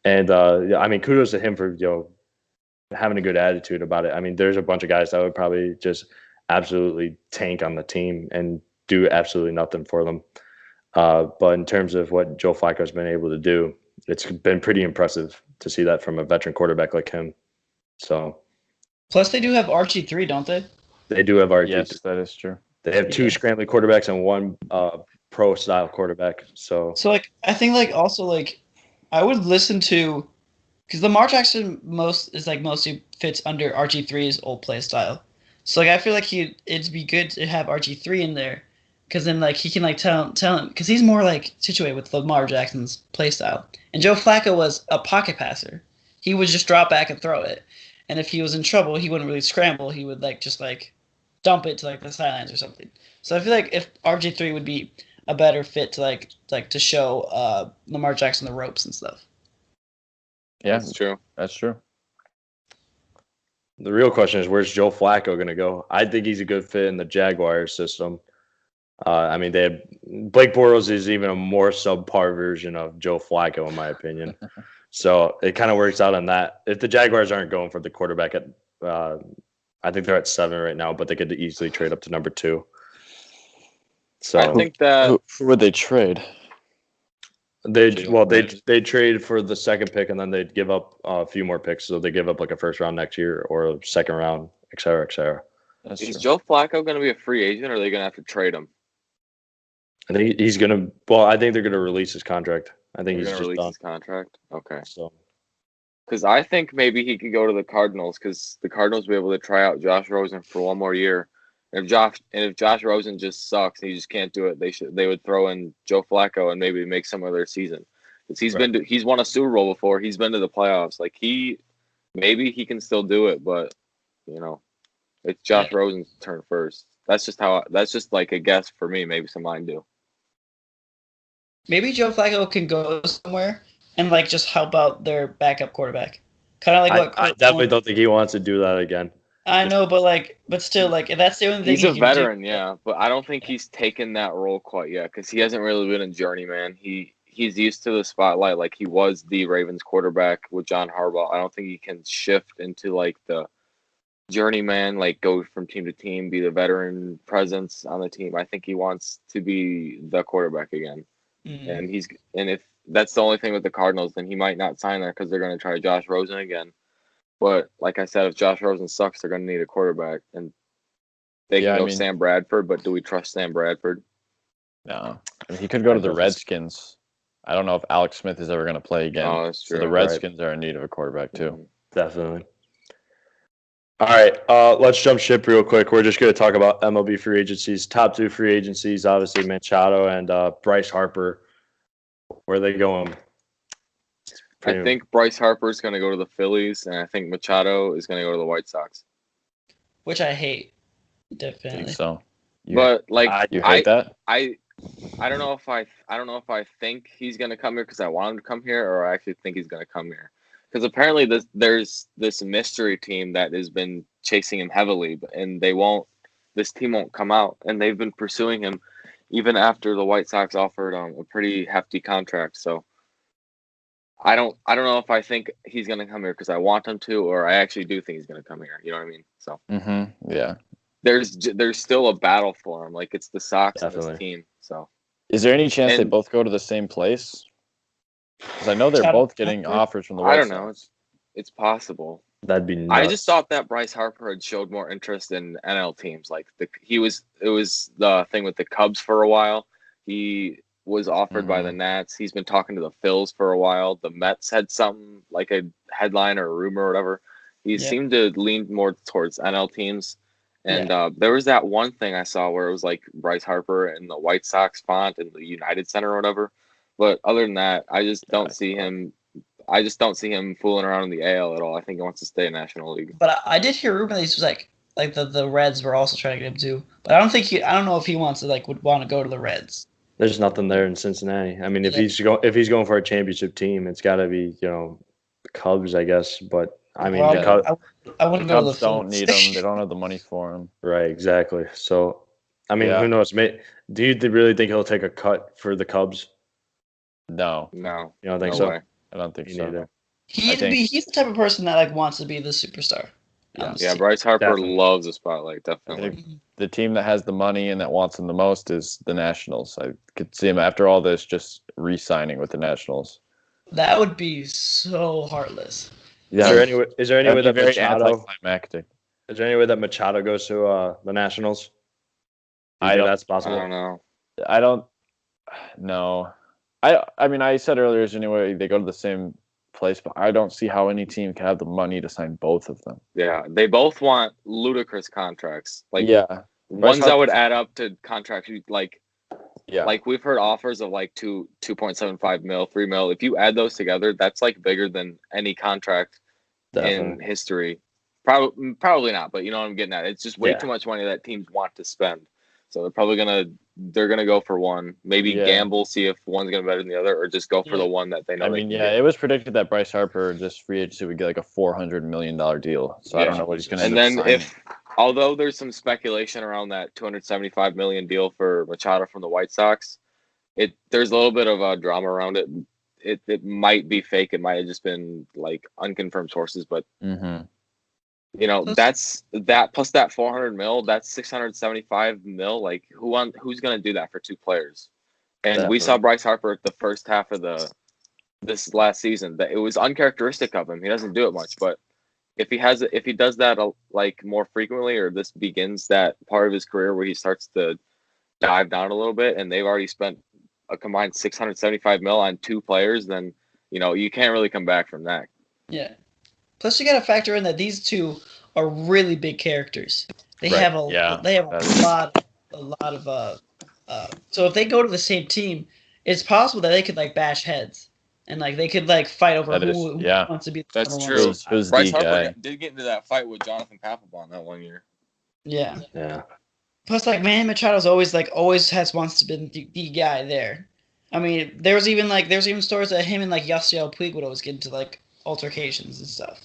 And I mean, kudos to him for having a good attitude about it. I mean, there's a bunch of guys that would probably just absolutely tank on the team and do absolutely nothing for them. But in terms of what Joe Flacco's been able to do, it's been pretty impressive to see that from a veteran quarterback like him. So, plus they do have RG3, don't they? They do have RG3. Yes, that is true. They have two scrambling quarterbacks and one pro style quarterback. So like I think like also like I would listen to, because Lamar Jackson mostly fits under RG3's old play style. So like I feel like it'd be good to have RG3 in there, because then like he can like tell him, because he's more like situated with Lamar Jackson's play style. And Joe Flacco was a pocket passer. He would just drop back and throw it. And if he was in trouble, he wouldn't really scramble. He would just dump it to like the sidelines or something. So I feel like if RG3 would be a better fit to like to show Lamar Jackson the ropes and stuff. Yeah, that's true. That's true. The real question is, where's Joe Flacco going to go? I think he's a good fit in the Jaguars system. I mean, Blake Bortles is even a more subpar version of Joe Flacco, in my opinion. So it kind of works out on that. If the Jaguars aren't going for the quarterback I think they're at 7 right now, but they could easily trade up to number 2. So I think that who would they trade? They trade for the second pick, and then they'd give up a few more picks. So they give up like a first round next year or a second round, et cetera, et cetera. Is Joe Flacco going to be a free agent, or are they going to have to trade him? I think he's going to. Well, I think they're going to release his contract. I think he's just release done. His contract. Okay. So, because I think maybe he could go to the Cardinals, because the Cardinals will be able to try out Josh Rosen for one more year. If Josh Rosen just sucks and he just can't do it, they would throw in Joe Flacco and maybe make some of their season. Because he's won a Super Bowl before. He's been to the playoffs. Like maybe he can still do it, but it's Josh Rosen's turn first. That's just like a guess for me. Maybe some mine do. Maybe Joe Flacco can go somewhere and just help out their backup quarterback. Kind of like what I definitely don't think he wants to do that again. I know, but still, if that's the only thing he's a veteran, yeah. But I don't think he's taken that role quite yet, because he hasn't really been a journeyman. He's used to the spotlight, like he was the Ravens quarterback with John Harbaugh. I don't think he can shift into the journeyman, go from team to team, be the veteran presence on the team. I think he wants to be the quarterback again. Mm-hmm. And if that's the only thing with the Cardinals, then he might not sign there, because they're going to try Josh Rosen again. But like I said, if Josh Rosen sucks, they're going to need a quarterback. And they can go Sam Bradford, but do we trust Sam Bradford? No. I mean, he could go to the Redskins. I don't know if Alex Smith is ever going to play again. Oh, that's true. So the Redskins are in need of a quarterback too. Mm-hmm. Definitely. All right, let's jump ship real quick. We're just going to talk about MLB free agencies. Top 2 free agencies, obviously Machado and Bryce Harper. Where are they going? I think Bryce Harper is going to go to the Phillies, and I think Machado is going to go to the White Sox. Which I hate, definitely. I think so. But you hate that? I don't know if I think he's going to come here because I want him to come here, or I actually think he's going to come here. Because apparently there's this mystery team that has been chasing him heavily, and this team won't come out, and they've been pursuing him even after the White Sox offered a pretty hefty contract. So I don't know if I think he's going to come here because I want him to, or I actually do think he's going to come here. You know what I mean? So yeah, there's still a battle for him. It's the Sox and this team. So is there any chance they both go to the same place? Because I know they're both getting offers from the White I don't Sox. know. It's possible. That'd be nuts. I just thought that Bryce Harper had showed more interest in NL teams. Like it was the thing with the Cubs for a while. He was offered by the Nats. He's been talking to the Phils for a while. The Mets had something like a headline or a rumor or whatever. He seemed to lean more towards NL teams. And there was that one thing I saw where it was like Bryce Harper and the White Sox font in the United Center or whatever. But other than that, I just don't see him. I just don't see him fooling around in the AL at all. I think he wants to stay in National League. But I did hear rumor that he was like the Reds were also trying to get him too. But I don't know if he wants to would want to go to the Reds. There's nothing there in Cincinnati. I mean, if he's going for a championship team, it's got to be the Cubs, I guess. But I mean, Well, the Cubs. I wouldn't go to the Cubs don't Phillies. need him. They don't have the money for him. Right, exactly. So, I mean, who knows? Do you really think he'll take a cut for the Cubs? No. You don't think No so? way. I don't think Me so. neither. He's the type of person that wants to be the superstar. Yeah, Bryce Harper Definitely. loves the spotlight, I definitely. think the team that has the money and that wants him the most is the Nationals. I could see him after all this just re-signing with the Nationals. That would be so heartless. Is there any way That'd that be very Machado? anticlimactic. Is there any way that Machado goes to the Nationals? Do you think that's possible? I don't know. I don't know. I mean, I said earlier, anyway, they go to the same place, but I don't see how any team can have the money to sign both of them. Yeah, they both want ludicrous contracts. Like Bryce ones that would Harper- add up to contracts like we've heard offers of like 2.75 mil, 3 mil. If you add those together, that's like bigger than any contract in history. Probably not, but you know what I'm getting at. It's just way too much money that teams want to spend. So they're gonna go for one. Maybe gamble, see if one's gonna be better than the other, or just go for the one that they know. I mean, it was predicted that Bryce Harper, just free agency, would get like a $400 million deal. So I don't know what he's gonna. And then although there's some speculation around that $275 million deal for Machado from the White Sox, there's a little bit of drama around it. It might be fake. It might have just been like unconfirmed sources, but. That's that plus that 400 mil, that's 675 mil. Like who's gonna do that for two players? And we saw Bryce Harper the first half of this last season that it was uncharacteristic of him. He doesn't do it much, but if he does that like more frequently, or this begins that part of his career where he starts to dive down a little bit, and they've already spent a combined 675 mil on two players, then you can't really come back from that. Yeah. Plus, you got to factor in that these two are really big characters. They have a lot of. So if they go to the same team, it's possible that they could bash heads, and they could fight over who wants to be. That's true. Bryce Harper did get into that fight with Jonathan Papelbon that one year. Yeah. Yeah. Plus, Manny Machado's always wants to be the guy there. I mean, there's even stories that him and Yasiel Puig would always get into altercations and stuff.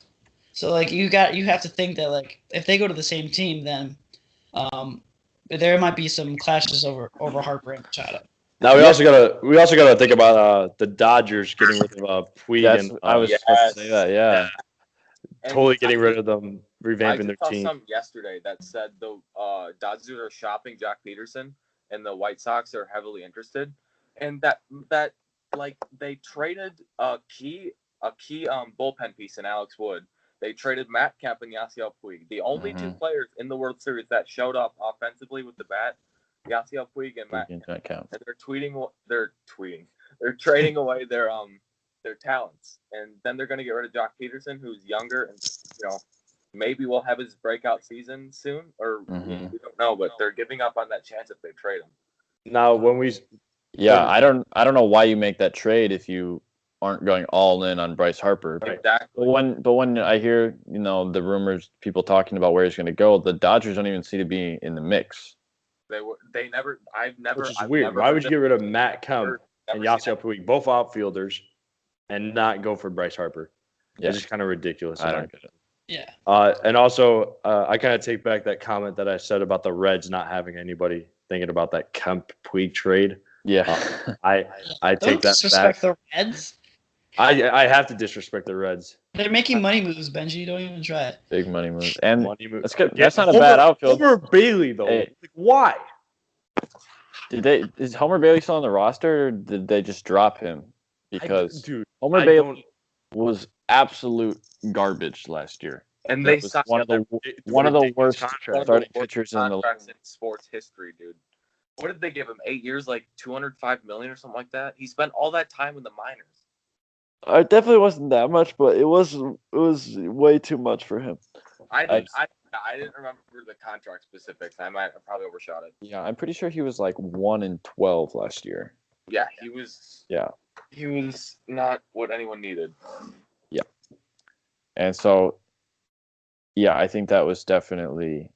So you have to think that if they go to the same team, then there might be some clashes over Harper and Machado. Now we also gotta think about the Dodgers getting rid of Puig. I was supposed to say that. Yeah. Totally getting rid of them, revamping their team. I saw some yesterday that said the Dodgers are shopping Jock Peterson, and the White Sox are heavily interested, and that they traded a key bullpen piece in Alex Wood. They traded Matt Kemp and Yasiel Puig. The only two players in the World Series that showed up offensively with the bat, Yasiel Puig and Matt Kemp. And they're trading away their talents. And then they're going to get rid of Jock Peterson, who's younger, and maybe we'll have his breakout season soon, or we don't know, but they're giving up on that chance if they trade him. Now I don't know why you make that trade if you aren't going all in on Bryce Harper. Exactly. But when I hear the rumors, people talking about where he's going to go, the Dodgers don't even seem to be in the mix. They never. Which is weird. Why would you get rid of Matt Kemp and Yasiel Puig, both outfielders, and not go for Bryce Harper? Yeah. It's just kind of ridiculous. I don't get it. Yeah. And also, I kind of take back that comment that I said about the Reds not having anybody thinking about that Kemp Puig trade. Yeah. I take that back. Disrespect the Reds. I have to disrespect the Reds. They're making money moves, Benji. Don't even try it. Big money moves. And Money moves. that's good. That's not a bad outfield. Homer Bailey, though. Hey. Why? Is Homer Bailey still on the roster, or did they just drop him because dude, Homer I Bailey don't. was absolute garbage last year. And That they was signed one of the ridiculous worst contract. one of the starting worst pitchers in the league. contracts in sports history, dude. What did they give him? 8 years, like $205 million or something like that. He spent all that time in the minors. It definitely wasn't that much, but it was way too much for him. I didn't remember the contract specifics. I probably overshot it. Yeah, I'm pretty sure he was like 1-12 last year. Yeah, he was. Yeah. He was not what anyone needed. Yeah. And so, yeah, I think that was definitely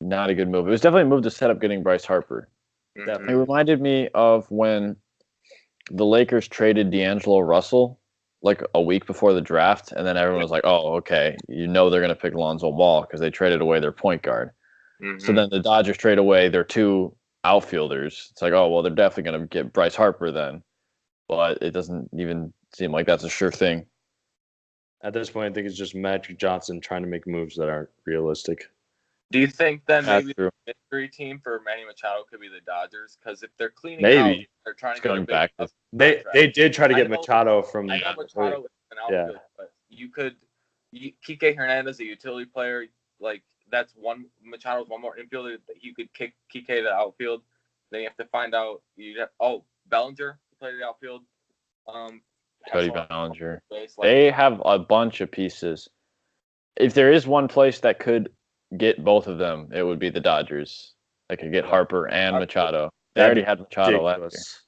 not a good move. It was definitely a move to set up getting Bryce Harper. Mhm. It reminded me of when the Lakers traded D'Angelo Russell like a week before the draft, and then everyone was like, oh, okay, they're going to pick Lonzo Ball because they traded away their point guard. Mhm. So then the Dodgers trade away their 2 outfielders. It's like, oh, well, they're definitely going to get Bryce Harper then. But it doesn't even seem like that's a sure thing. At this point, I think it's just Magic Johnson trying to make moves that aren't realistic. Do you think then That's maybe true. the mystery team for Manny Machado could be the Dodgers? Because if they're cleaning Maybe. out, they're trying to It's get a going big back to- They did try to I get know- Machado from. I know Machado is an outfield, but you could Kike Hernandez, a utility player, like that's one. Machado's one more infielder that you could kick Kike to the outfield. Then you have to find out. Bellinger played the outfield. Cody also on Bellinger. base, They have a bunch of pieces. If there is one place that could get both of them, it would be the Dodgers. They could get Harper and Machado. They That'd already be had Machado last year. ridiculous.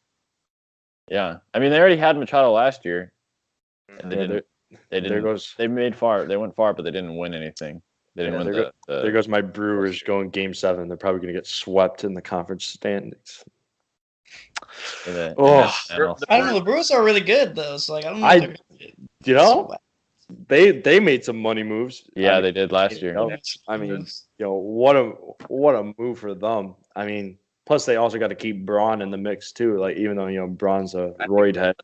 Yeah, I mean they already had Machado last year, and they Yeah, didn't. They There didn't. goes. They made far. They went far, but they didn't win anything. They didn't Yeah, win there goes my Brewers going Game 7. They're probably going to get swept in the conference standings. Oh, I don't know. The Brewers are really good though, so like I don't know. I- if they're gonna get You know, swept. they made some money moves. Yeah, I mean, they did last year. know, I mean, what a move for them. I mean, plus they also got to keep Braun in the mix too. Like even though Braun's a roid head,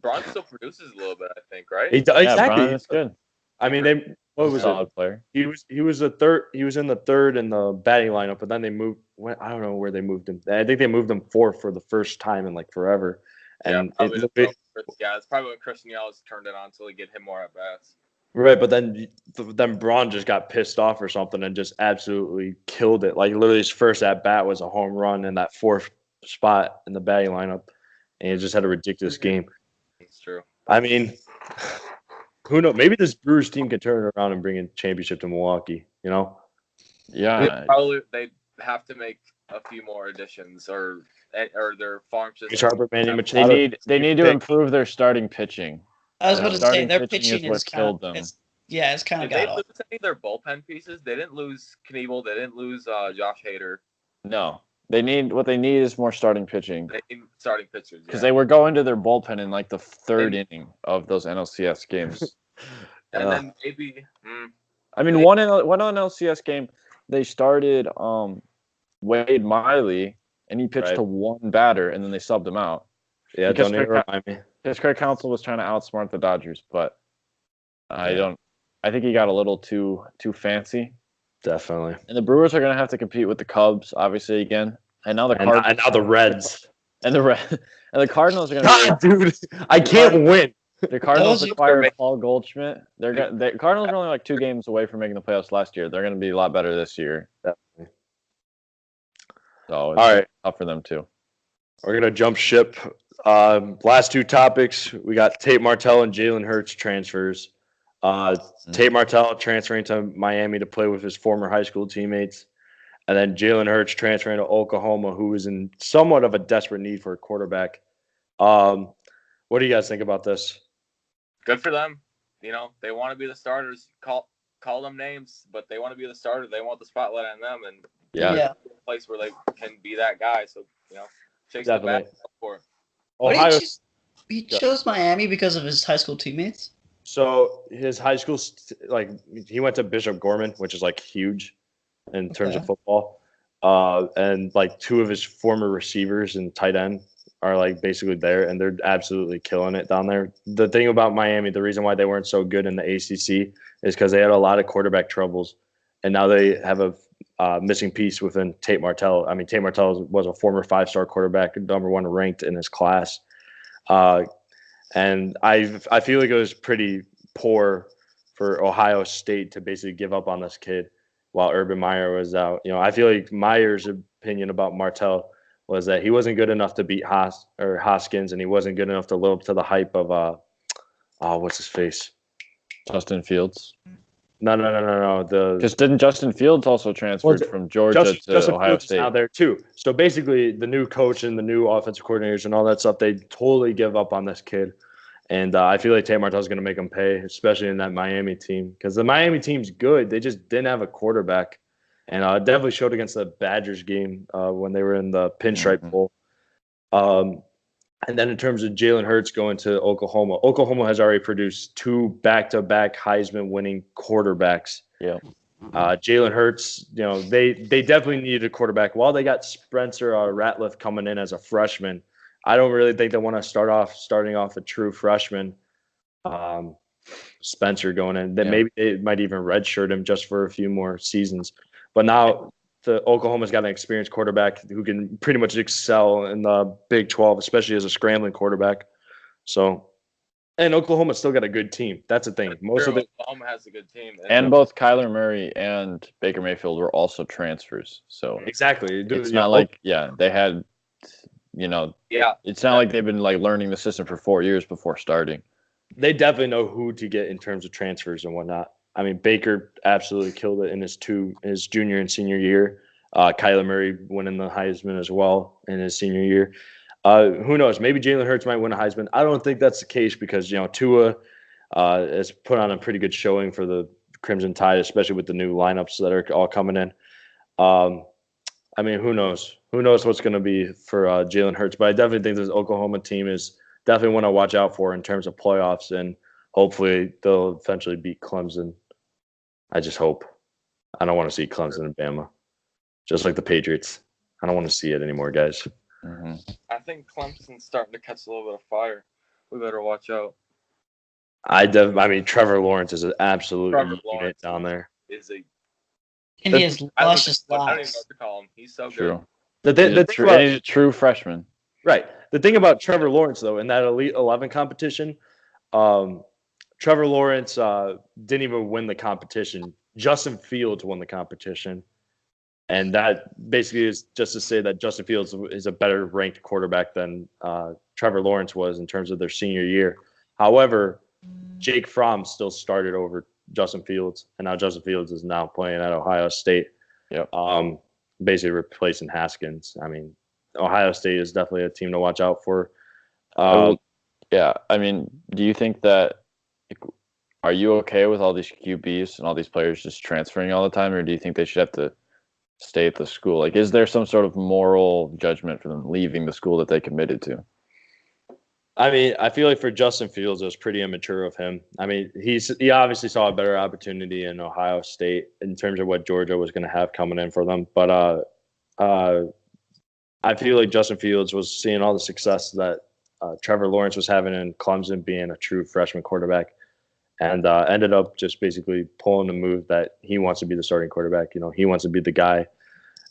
Braun still produces a little bit, I think, right? Yeah, exactly. Braun is good. I mean, what was Solid it? player. He was a third. He was in the third in the batting lineup, but then they moved. I don't know where they moved him. I think they moved him fourth for the first time in like forever. And it's probably when Christian Yelich turned it on, so they get him more at bats. right, but then Braun just got pissed off or something and just absolutely killed it. Like literally, his first at bat was a home run in that fourth spot in the batting lineup, and he just had a ridiculous game. It's true. I mean, who knows? Maybe this Brewers team can turn it around and bring a championship to Milwaukee. Yeah, They have to make a few more additions or their farm system. Harper, Manny Machado. they need to improve their starting pitching. I was about to say Starting their pitching pitching is what is kind killed of them. it's kind of Did they got off. lose any of their bullpen pieces? They didn't lose Knievel. They didn't lose Josh Hader. No, they need is more starting pitching They need starting pitchers. because they were going to their bullpen in like the third inning of those NLCS games. And then maybe. I mean, one LCS game, they started Wade Miley, and he pitched to one batter, and then they subbed him out. Yeah, Because don't even remind me. His Craig Counsell was trying to outsmart the Dodgers, but I think he got a little too fancy. Definitely. And the Brewers are going to have to compete with the Cubs, obviously, again. And now the Cardinals. And now the Reds. And the Cardinals are going to. God, dude, I can't win. The Cardinals Those- acquired Paul Goldschmidt. The Cardinals were only like 2 games away from making the playoffs last year. They're going to be a lot better this year. Definitely. So it's All right. tough for them too. We're going to jump ship. Last 2 topics. We got Tate Martell and Jalen Hurts transfers. Tate Martell transferring to Miami to play with his former high school teammates. And then Jalen Hurts transferring to Oklahoma, who is in somewhat of a desperate need for a quarterback. What do you guys think about this? Good for them. They want to be the starters. Call them names, but they want to be the starter. They want the spotlight on them, and Yeah. a place where they can be that guy. So chase Definitely. the bat for it. Ohio. He chose Miami because of his high school teammates. So his high school, he went to Bishop Gorman, which is like huge in terms of football. And like 2 of his former receivers and tight end are like basically there, and they're absolutely killing it down there. The thing about Miami, the reason why they weren't so good in the ACC is because they had a lot of quarterback troubles, and now they have a missing piece within Tate Martell. I mean, Tate Martell was a former 5-star quarterback, #1 ranked in his class. And I feel like it was pretty poor for Ohio State to basically give up on this kid while Urban Meyer was out. I feel like Meyer's opinion about Martell was that he wasn't good enough to beat Hoskins, and he wasn't good enough to live up to the hype of what's his face? Justin Fields. No. Because didn't Justin Fields also transferred from Georgia to Justin Ohio Fields State? is now there too. So basically, the new coach and the new offensive coordinators and all that stuff, they totally give up on this kid. And I feel like Tate Martell's going to make him pay, especially in that Miami team. Because the Miami team's good. They just didn't have a quarterback. And it definitely showed against the Badgers game when they were in the Pinstripe Bowl. And then in terms of Jalen Hurts going to Oklahoma has already produced 2 back-to-back Heisman-winning quarterbacks. Yeah. Jalen Hurts, they definitely needed a quarterback. While they got Spencer Ratliff coming in as a freshman, I don't really think they want to starting off a true freshman. Spencer going in. Then maybe they might even redshirt him just for a few more seasons. But now Oklahoma's got an experienced quarterback who can pretty much excel in the Big 12, especially as a scrambling quarterback. So, and Oklahoma's still got a good team. That's the thing. Oklahoma has a good team. And both Kyler Murray and Baker Mayfield were also transfers. So exactly. It's not like they had it's not like they've been like learning the system for 4 years before starting. They definitely know who to get in terms of transfers and whatnot. I mean, Baker absolutely killed it in his junior and senior year. Kyler Murray winning the Heisman as well in his senior year. Who knows? Maybe Jalen Hurts might win a Heisman. I don't think that's the case because Tua has put on a pretty good showing for the Crimson Tide, especially with the new lineups that are all coming in. I mean, who knows? Who knows what's going to be for Jalen Hurts? But I definitely think this Oklahoma team is definitely one to watch out for in terms of playoffs, and hopefully they'll eventually beat Clemson. I just hope. I don't want to see Clemson and Bama, just like the Patriots. I don't want to see it anymore, guys. Mm-hmm. I think Clemson's starting to catch a little bit of fire. We better watch out. I mean, Trevor Lawrence is an absolute unit down there. And he has luscious I don't even know what locks. to call him. He's so True. good. He's a true freshman. Right. The thing about Trevor Lawrence, though, in that Elite 11 competition, Trevor Lawrence didn't even win the competition. Justin Fields won the competition. And that basically is just to say that Justin Fields is a better ranked quarterback than Trevor Lawrence was in terms of their senior year. However, Jake Fromm still started over Justin Fields, and now Justin Fields is now playing at Ohio State. Yep. Basically replacing Haskins. I mean, Ohio State is definitely a team to watch out for. Yeah, I mean, do you think that are you okay with all these QBs and all these players just transferring all the time, or do you think they should have to stay at the school? Like, is there some sort of moral judgment for them leaving the school that they committed to? I mean, I feel like for Justin Fields, it was pretty immature of him. I mean, he obviously saw a better opportunity in Ohio State in terms of what Georgia was going to have coming in for them. But I feel like Justin Fields was seeing all the success that Trevor Lawrence was having in Clemson, being a true freshman quarterback, and ended up just basically pulling the move that he wants to be the starting quarterback. He wants to be the guy.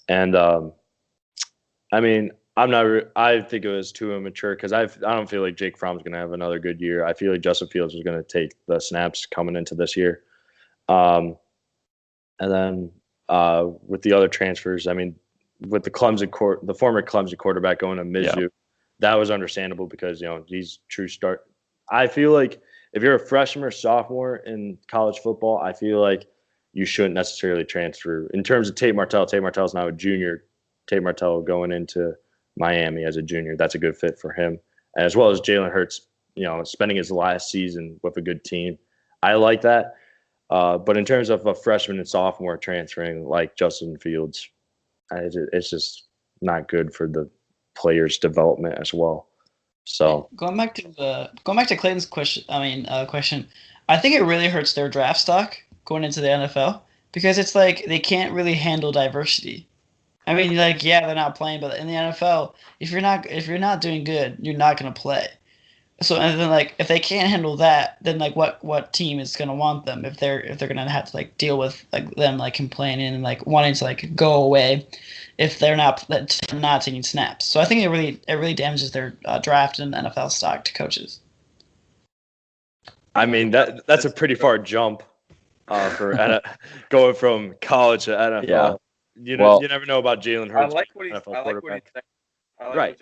And I mean, I think it was too immature because I don't feel like Jake Fromm's going to have another good year. I feel like Justin Fields was going to take the snaps coming into this year. And then with the other transfers, I mean, with the former Clemson quarterback going to Mizzou, that was understandable because, he's true start. I feel like if you're a freshman or sophomore in college football, I feel like you shouldn't necessarily transfer. In terms of Tate Martell's now a junior. Tate Martell going into Miami as a junior, that's a good fit for him, as well as Jalen Hurts, spending his last season with a good team. I like that. But in terms of a freshman and sophomore transferring like Justin Fields, it's just not good for the players' development as well. So going back to Clayton's question, I think it really hurts their draft stock going into the NFL because it's like they can't really handle diversity. I mean, they're not playing, but in the NFL, if you're not doing good, you're not gonna play. So and then if they can't handle that, then what team is gonna want them if they're gonna have to deal with them complaining and wanting to go away if they're not taking snaps. So I think it really damages their draft and NFL stock to coaches. I mean that's a pretty far jump for going from college to NFL. Yeah. You Well- never know about Jalen I Hurts. like what he's NFL saying. quarterback. Right. Right.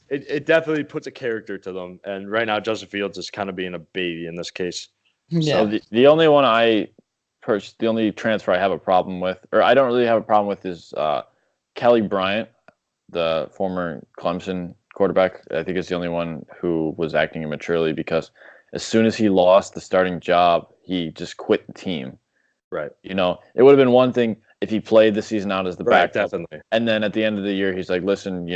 It definitely puts a character to them, and right now Justin Fields is kind of being a baby in this case. So the only one the only transfer I have a problem with, or I don't really have a problem with, is Kelly Bryant, the former Clemson quarterback. I think is the only one who was acting immaturely, because as soon as he lost the starting job, he just quit the team. Right. It would have been one thing if he played the season out as the Right, backup. definitely. And then at the end of the year, he's like, listen,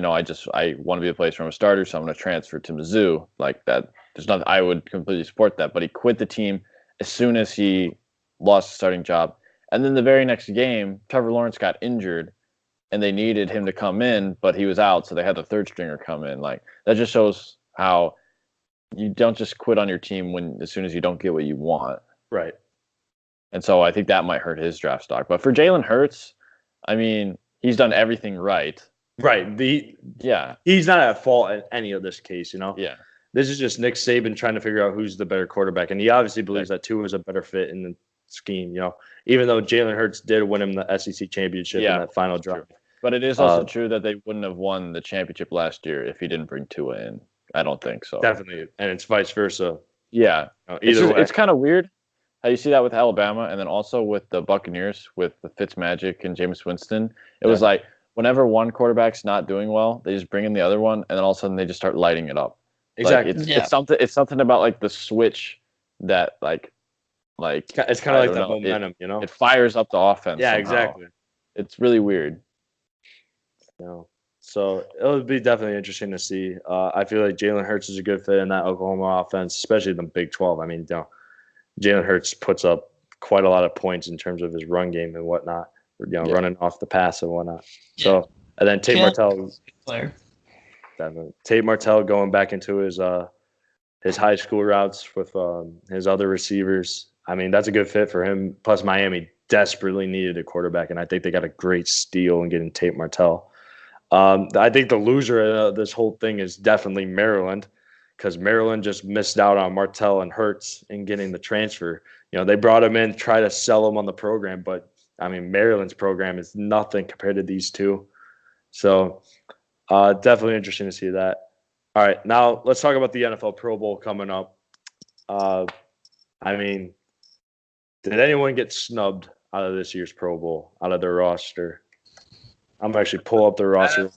I want to be a place from a starter, so I'm going to transfer to Mizzou. Like that. There's nothing, I would completely support that. But he quit the team as soon as he lost the starting job. And then the very next game, Trevor Lawrence got injured, and they needed him to come in, but he was out, so they had the third stringer come in. Like, that just shows how you don't just quit on your team as soon as you don't get what you want. Right. And so I think that might hurt his draft stock. But for Jalen Hurts, I mean, he's done everything right. Right. He's not at fault in any of this case, Yeah. This is just Nick Saban trying to figure out who's the better quarterback. And he obviously believes that Tua is a better fit in the scheme, even though Jalen Hurts did win him the SEC championship in that final drive. But it is also true that they wouldn't have won the championship last year if he didn't bring Tua in. I don't think so. Definitely. And it's vice versa. Yeah. Either way. It's kind of weird how you see that with Alabama, and then also with the Buccaneers with the Fitzmagic and Jameis Winston. It was like whenever one quarterback's not doing well, they just bring in the other one, and then all of a sudden they just start lighting it up. Exactly. Like it's something about like the switch that like it's kind of like that momentum, It fires up the offense. Yeah, somehow. exactly. It's really weird. So it'll be definitely interesting to see. I feel like Jalen Hurts is a good fit in that Oklahoma offense, especially the Big 12. I mean, Jalen Hurts puts up quite a lot of points in terms of his run game and whatnot, running off the pass and whatnot. Yeah. So, and then Tate Martell. Player. Definitely. Tate Martell going back into his high school routes with his other receivers. I mean, that's a good fit for him. Plus, Miami desperately needed a quarterback, and I think they got a great steal in getting Tate Martell. I think the loser of this whole thing is definitely Maryland, because Maryland just missed out on Martell and Hurts in getting the transfer. They brought him in, try to sell him on the program, but I mean, Maryland's program is nothing compared to these two. So definitely interesting to see that. All right, now let's talk about the NFL Pro Bowl coming up. I mean, did anyone get snubbed out of this year's Pro Bowl, out of their roster? I'm actually pull up the roster.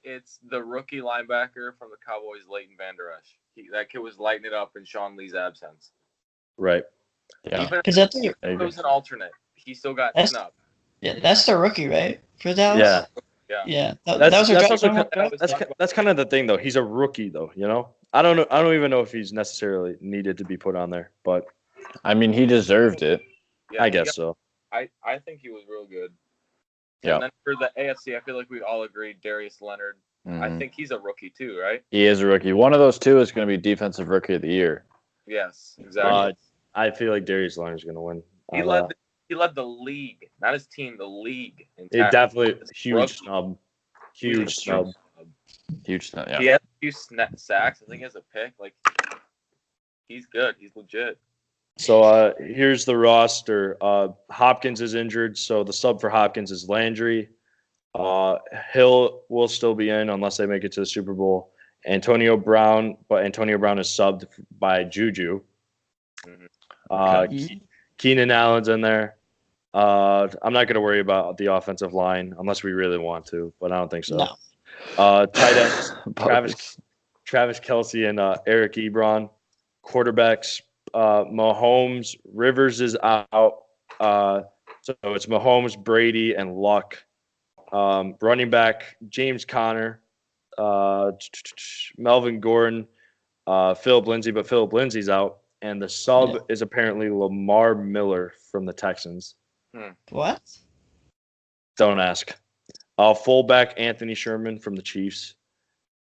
It's the rookie linebacker from the Cowboys, Leighton Vander Esch. That kid was lighting it up in Sean Lee's absence. Right. Yeah. Even if it was an alternate, he still got snubbed. Yeah, that's the rookie, right? For Dallas? Yeah. That's kind of the thing, though. He's a rookie, though. I don't know. I don't even know if he's necessarily needed to be put on there, but I mean, he deserved it. Yeah, I guess so. I think he was real good. Yeah. And then for the AFC, I feel like we all agreed Darius Leonard. Mm-hmm. I think he's a rookie too, right? He is a rookie. One of those two is going to be Defensive Rookie of the Year. Yes, exactly. I feel like Darius Leonard's going to win. He led the league, not his team, the league. It definitely huge snub. Huge snub. Huge snub. Yeah. He has a few sacks. I think he has a pick. Like, he's good. He's legit. So here's the roster. Hopkins is injured, so the sub for Hopkins is Landry. Hill will still be in unless they make it to the Super Bowl. Antonio Brown is subbed by Juju. Keenan Allen's in there. I'm not going to worry about the offensive line unless we really want to, but I don't think so. No. Tight ends, Travis Kelce and Eric Ebron. Quarterbacks, Mahomes, Rivers is out. So it's Mahomes, Brady, and Luck. Running back, James Conner, Melvin Gordon, Philip Lindsay, but Philip Lindsay's out. And the sub is apparently Lamar Miller from the Texans. What? Don't ask. Fullback, Anthony Sherman from the Chiefs.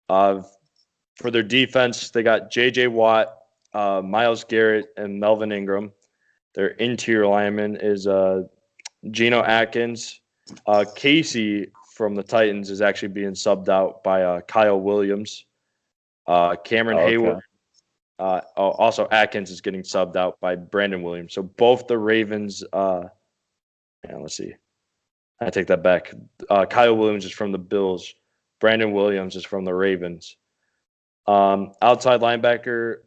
For their defense, they got J.J. Watt, Myles Garrett, and Melvin Ingram. Their interior lineman is Geno Atkins. Casey from the Titans is actually being subbed out by Kyle Williams. Cameron Hayward. Also, Atkins is getting subbed out by Brandon Williams. So both the Ravens. Let's see. I take that back. Kyle Williams is from the Bills. Brandon Williams is from the Ravens. Outside linebacker,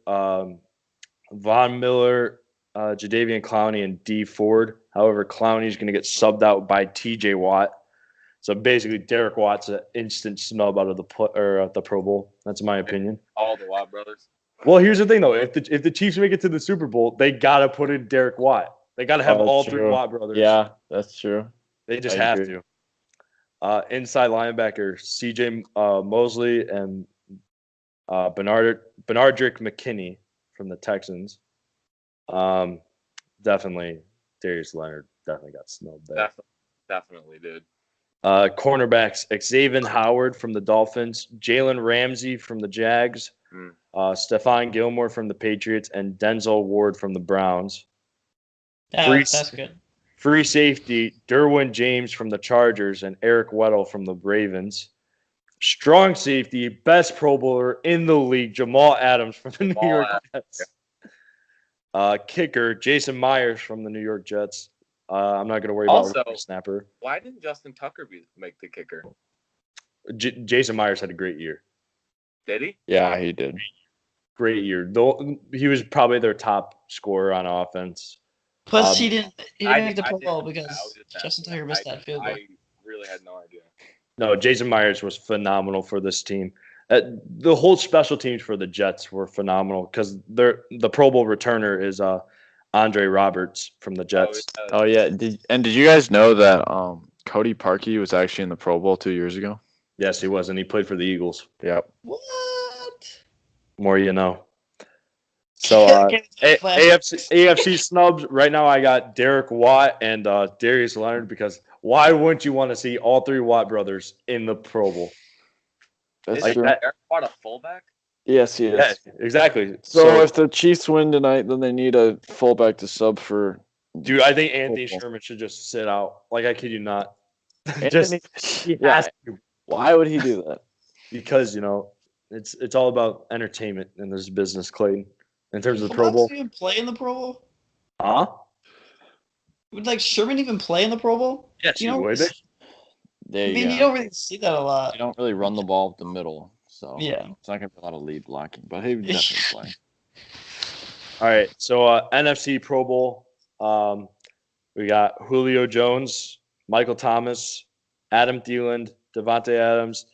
Von Miller, Jadeveon Clowney, and D Ford. However, Clowney is going to get subbed out by T.J. Watt. So basically, Derek Watt's an instant snub out of the Pro Bowl. That's my opinion. All the Watt brothers. Well, here's the thing, though. If the Chiefs make it to the Super Bowl, they got to put in Derek Watt. They got to have all three Watt brothers. Yeah, that's true. They just have to. Inside linebacker, C.J. Mosley and Benardrick McKinney from the Texans. Definitely, Darius Leonard definitely got snubbed there. Definitely, dude. Cornerbacks, Xavier Howard from the Dolphins, Jalen Ramsey from the Jags, Stephon Gilmore from the Patriots, and Denzel Ward from the Browns. That's good. Free safety, Derwin James from the Chargers and Eric Weddle from the Ravens. Strong safety, best Pro Bowler in the league, Jamal Adams from the New York Jets. Kicker, Jason Myers from the New York Jets. I'm not going to worry about the snapper. Why didn't Justin Tucker make the kicker? Jason Myers had a great year. Did he? Yeah, he did. Great year. Though he was probably their top scorer on offense. Plus, he didn't make the Pro Bowl because Justin Tucker missed that field goal. I really had no idea. No, Jason Myers was phenomenal for this team. The whole special teams for the Jets were phenomenal because the Pro Bowl returner is Andre Roberts from the Jets. Oh yeah. Did you guys know that Cody Parkey was actually in the Pro Bowl 2 years ago? Yes, he was, and he played for the Eagles. Yep. What? More you know. So AFC snubs right now. I got Derek Watt and Darius Leonard because why wouldn't you want to see all three Watt brothers in the Pro Bowl? Is Derek Watt a fullback? Yes, he is. Yeah, exactly. So if the Chiefs win tonight, then they need a fullback to sub for. Dude, I think Anthony Sherman should just sit out. Like, I kid you not. Why would he do that? Because it's all about entertainment in this business, Clayton. In terms of the Pro Bowl. Even play in the Pro Bowl? Huh? Would Sherman even play in the Pro Bowl? Yes, he would. You don't really see that a lot. You don't really run the ball up the middle, so yeah, it's not gonna be a lot of lead blocking, but he would definitely play. All right, so NFC Pro Bowl, we got Julio Jones, Michael Thomas, Adam Thielen, Devontae Adams,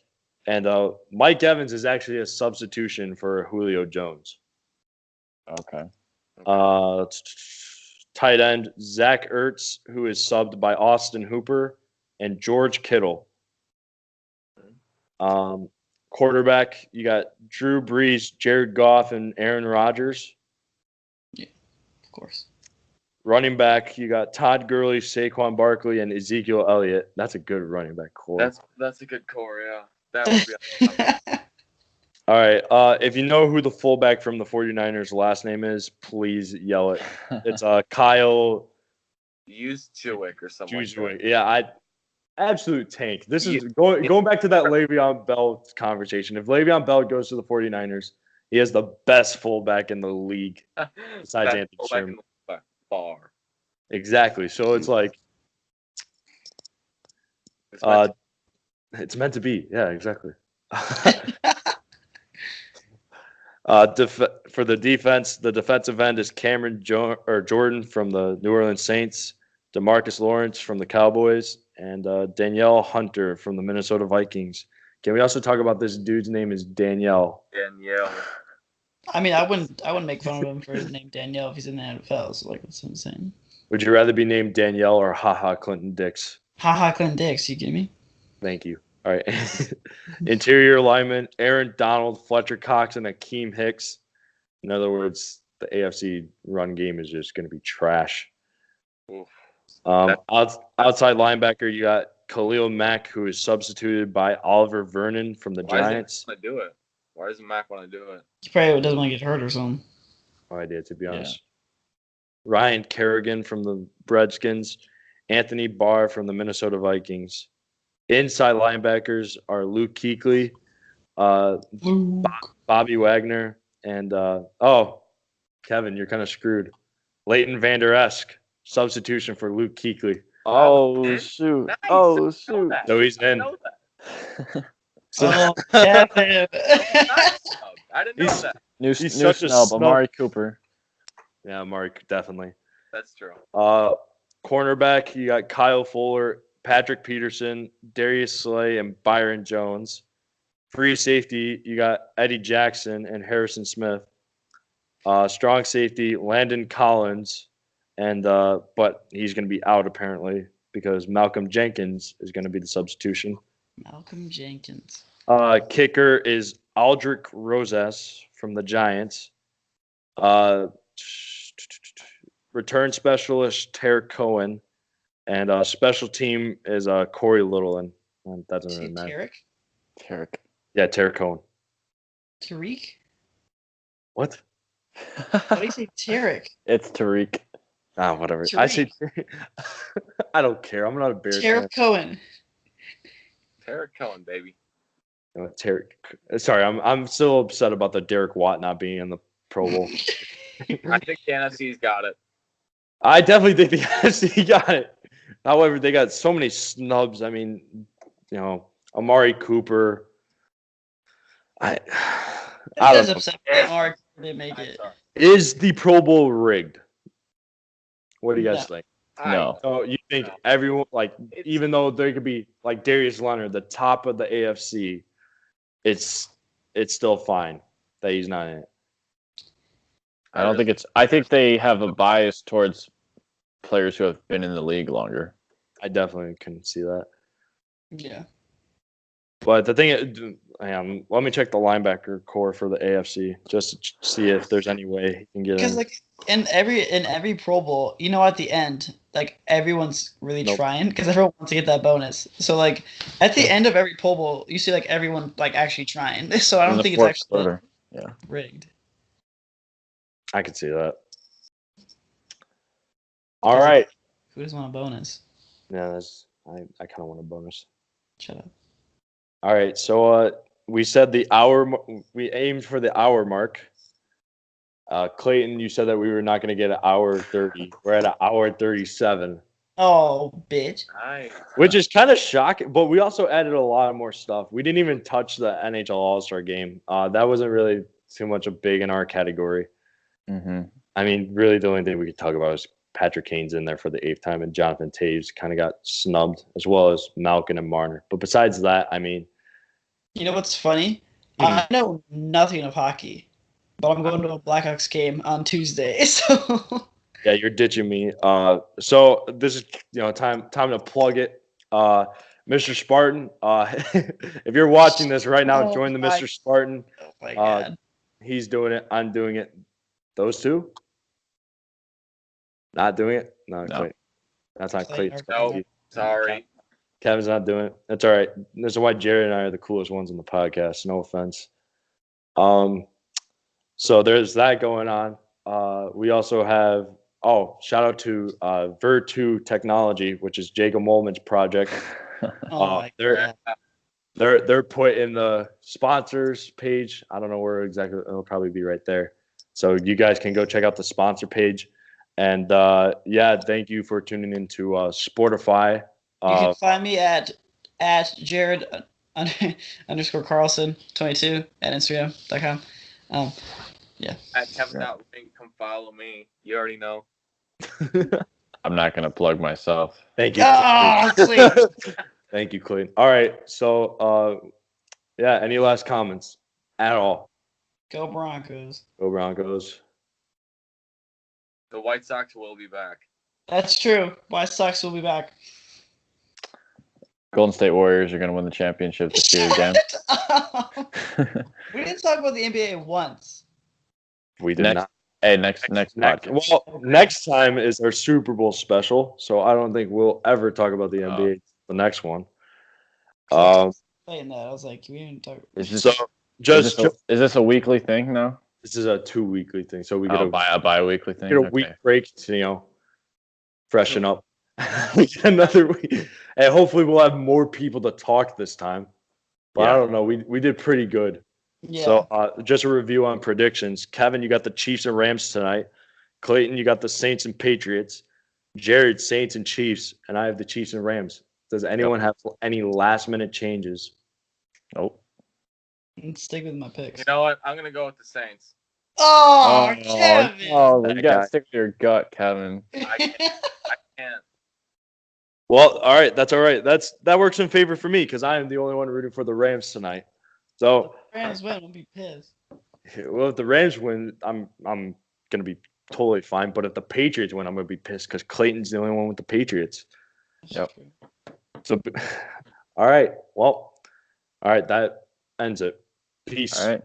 and Mike Evans is actually a substitution for Julio Jones. Okay. Tight end Zach Ertz, who is subbed by Austin Hooper, and George Kittle. Quarterback, you got Drew Brees, Jared Goff, and Aaron Rodgers. Yeah, of course. Running back, you got Todd Gurley, Saquon Barkley, and Ezekiel Elliott. That's a good running back core. That's a good core, yeah. That would be. All right. If you know who the fullback from the 49ers last name is, please yell it. It's Kyle Juszczyk or something. Juszczyk. Yeah, absolute tank. This is going back to that Le'Veon Bell conversation. If Le'Veon Bell goes to the 49ers, he has the best fullback in the league besides Anthony Sherman. Bar. Exactly. So it's like it's meant to be. Yeah, exactly. For the defense, the defensive end is Cameron Jordan from the New Orleans Saints, DeMarcus Lawrence from the Cowboys, and Danielle Hunter from the Minnesota Vikings. Can we also talk about this dude's name is Danielle? Danielle. I mean, I wouldn't make fun of him for his name Danielle if he's in the NFL. So that's insane. Would you rather be named Danielle or HaHa Clinton Dix? HaHa Clinton Dix. You kidding me? Thank you. All right. Interior lineman, Aaron Donald, Fletcher Cox, and Akeem Hicks. In other words, the AFC run game is just going to be trash. Outside linebacker, you got Khalil Mack, who is substituted by Oliver Vernon from the Giants. Why doesn't Mack want to do it? He probably doesn't want to get hurt or something. No idea, to be honest. Yeah. Ryan Kerrigan from the Redskins. Anthony Barr from the Minnesota Vikings. Inside linebackers are Luke Kuechly, Bobby Wagner, And Kevin, you're kind of screwed. Leighton Vander Esch, substitution for Luke Kuechly. Oh shoot! Nice. Oh shoot! So he's I in. know that. Oh, Kevin. I didn't know He's- that. New He's such a snub, snub. Amari Cooper. Yeah, Mark, definitely. That's true. Cornerback, you got Kyle Fuller, Patrick Peterson, Darius Slay, and Byron Jones. Free safety, you got Eddie Jackson and Harrison Smith. Strong safety, Landon Collins, and but he's going to be out apparently because Malcolm Jenkins is going to be the substitution. Malcolm Jenkins. Kicker is Aldrich Rosas from the Giants. Return specialist Tarek Cohen, and special team is Corey Littleton. That doesn't really matter. Tarek? Tarek. Yeah, Tarek Cohen. Tariq? What? Why do you say Tarek? It's Tariq. Whatever. I say. I don't care. I'm not a Bears fan. Tarek Cohen. Tarek Cohen, baby. No, Tarek. Sorry, I'm still upset about the Derek Watt not being in the Pro Bowl. I think the NFC's got it. I definitely think the NFC got it. However, they got so many snubs. I mean, Amari Cooper. I That don't does know. upset me. Mark didn't make it. Is the Pro Bowl rigged? What do you guys No. think? No. So you think No. everyone, like, It's- even though there could be like Darius Leonard, the top of the AFC, it's still fine that he's not in it. I don't think it's. I think they have a bias towards players who have been in the league longer. I definitely can see that. Yeah. But the thing is, let me check the linebacker core for the AFC just to see if there's any way he can get Because in. like in every Pro Bowl, at the end, like everyone's really Nope. trying because everyone wants to get that bonus. So like at the end of every Pro Bowl, you see like everyone like actually trying. So I In don't the think it's fourth actually quarter. rigged. I could see that. All right. Who doesn't want a bonus? Yeah, I kind of want a bonus. Shut up. All right, so we said we aimed for the hour mark. Clayton, you said that we were not going to get an hour 30. We're at an hour 37, Oh, bitch. Nice. which is kind of shocking. But we also added a lot more stuff. We didn't even touch the NHL All-Star game. That wasn't really too much of big in our category. Mm-hmm. I mean, really, the only thing we could talk about is Patrick Kane's in there for the 8th time, and Jonathan Taves kind of got snubbed, as well as Malkin and Marner. But besides that, I mean, You know what's funny? Mhm. I know nothing of hockey, but I'm going to a Blackhawks game on Tuesday. So yeah, you're ditching me. So this is time to plug it. Mr. Spartan, if you're watching this right now, Oh join the my- Mr. Spartan. oh my god. He's doing it. I'm doing it. Those two? Not doing it? No. No. Clayton. That's not Clayton Clayton. or- No, sorry. Kevin's not doing it. That's all right. This is why Jared and I are the coolest ones in the podcast. No offense. So there's that going on. We also have shout out to Ver2 Technology, which is Jacob Molman's project. Oh my they're- god. They're put in the sponsors page. I don't know where exactly. It'll probably be right there. So you guys can go check out the sponsor page. And thank you for tuning into Sportify. You can find me at Jared _ Carlson 22 at Instagram.com. At Kevin.Ring, come follow me. You already know. I'm not gonna plug myself. Thank you. Oh, Clayton. Thank you, Clayton. All right. So any last comments at all? Go Broncos. Go Broncos. The White Sox will be back. That's true. White Sox will be back. Golden State Warriors are gonna win the championship this year again. We didn't talk about the NBA once. We did Next- not. Hey, next podcast. Well, next time is our Super Bowl special, so I don't think we'll ever talk about the NBA. The next one. Saying that, I was like, we didn't talk. Is this, So is this a weekly thing? No. this is a 2-weekly thing, so we get Oh, a bi-weekly thing. get a Okay. week break to freshen up. We get another week, and hopefully we'll have more people to talk this time. But I Yeah. don't know. We did pretty good. Yeah. So just a review on predictions. Kevin, you got the Chiefs and Rams tonight. Clayton, you got the Saints and Patriots. Jared, Saints and Chiefs, and I have the Chiefs and Rams. Does anyone have any last-minute changes? Nope. Let's stick with my picks. You know what? I'm gonna go with the Saints. Oh, Kevin! Oh, you That got guy. to stick with your gut, Kevin. I can't. Well, all right, that's all right. That works in favor for me because I am the only one rooting for the Rams tonight. So, Rams win, I'll be pissed. well, if the Rams win, I'm gonna be totally fine. But if the Patriots win, I'm gonna be pissed because Clayton's the only one with the Patriots. Yep. So, all right, well, all right, that ends it. Peace. All right.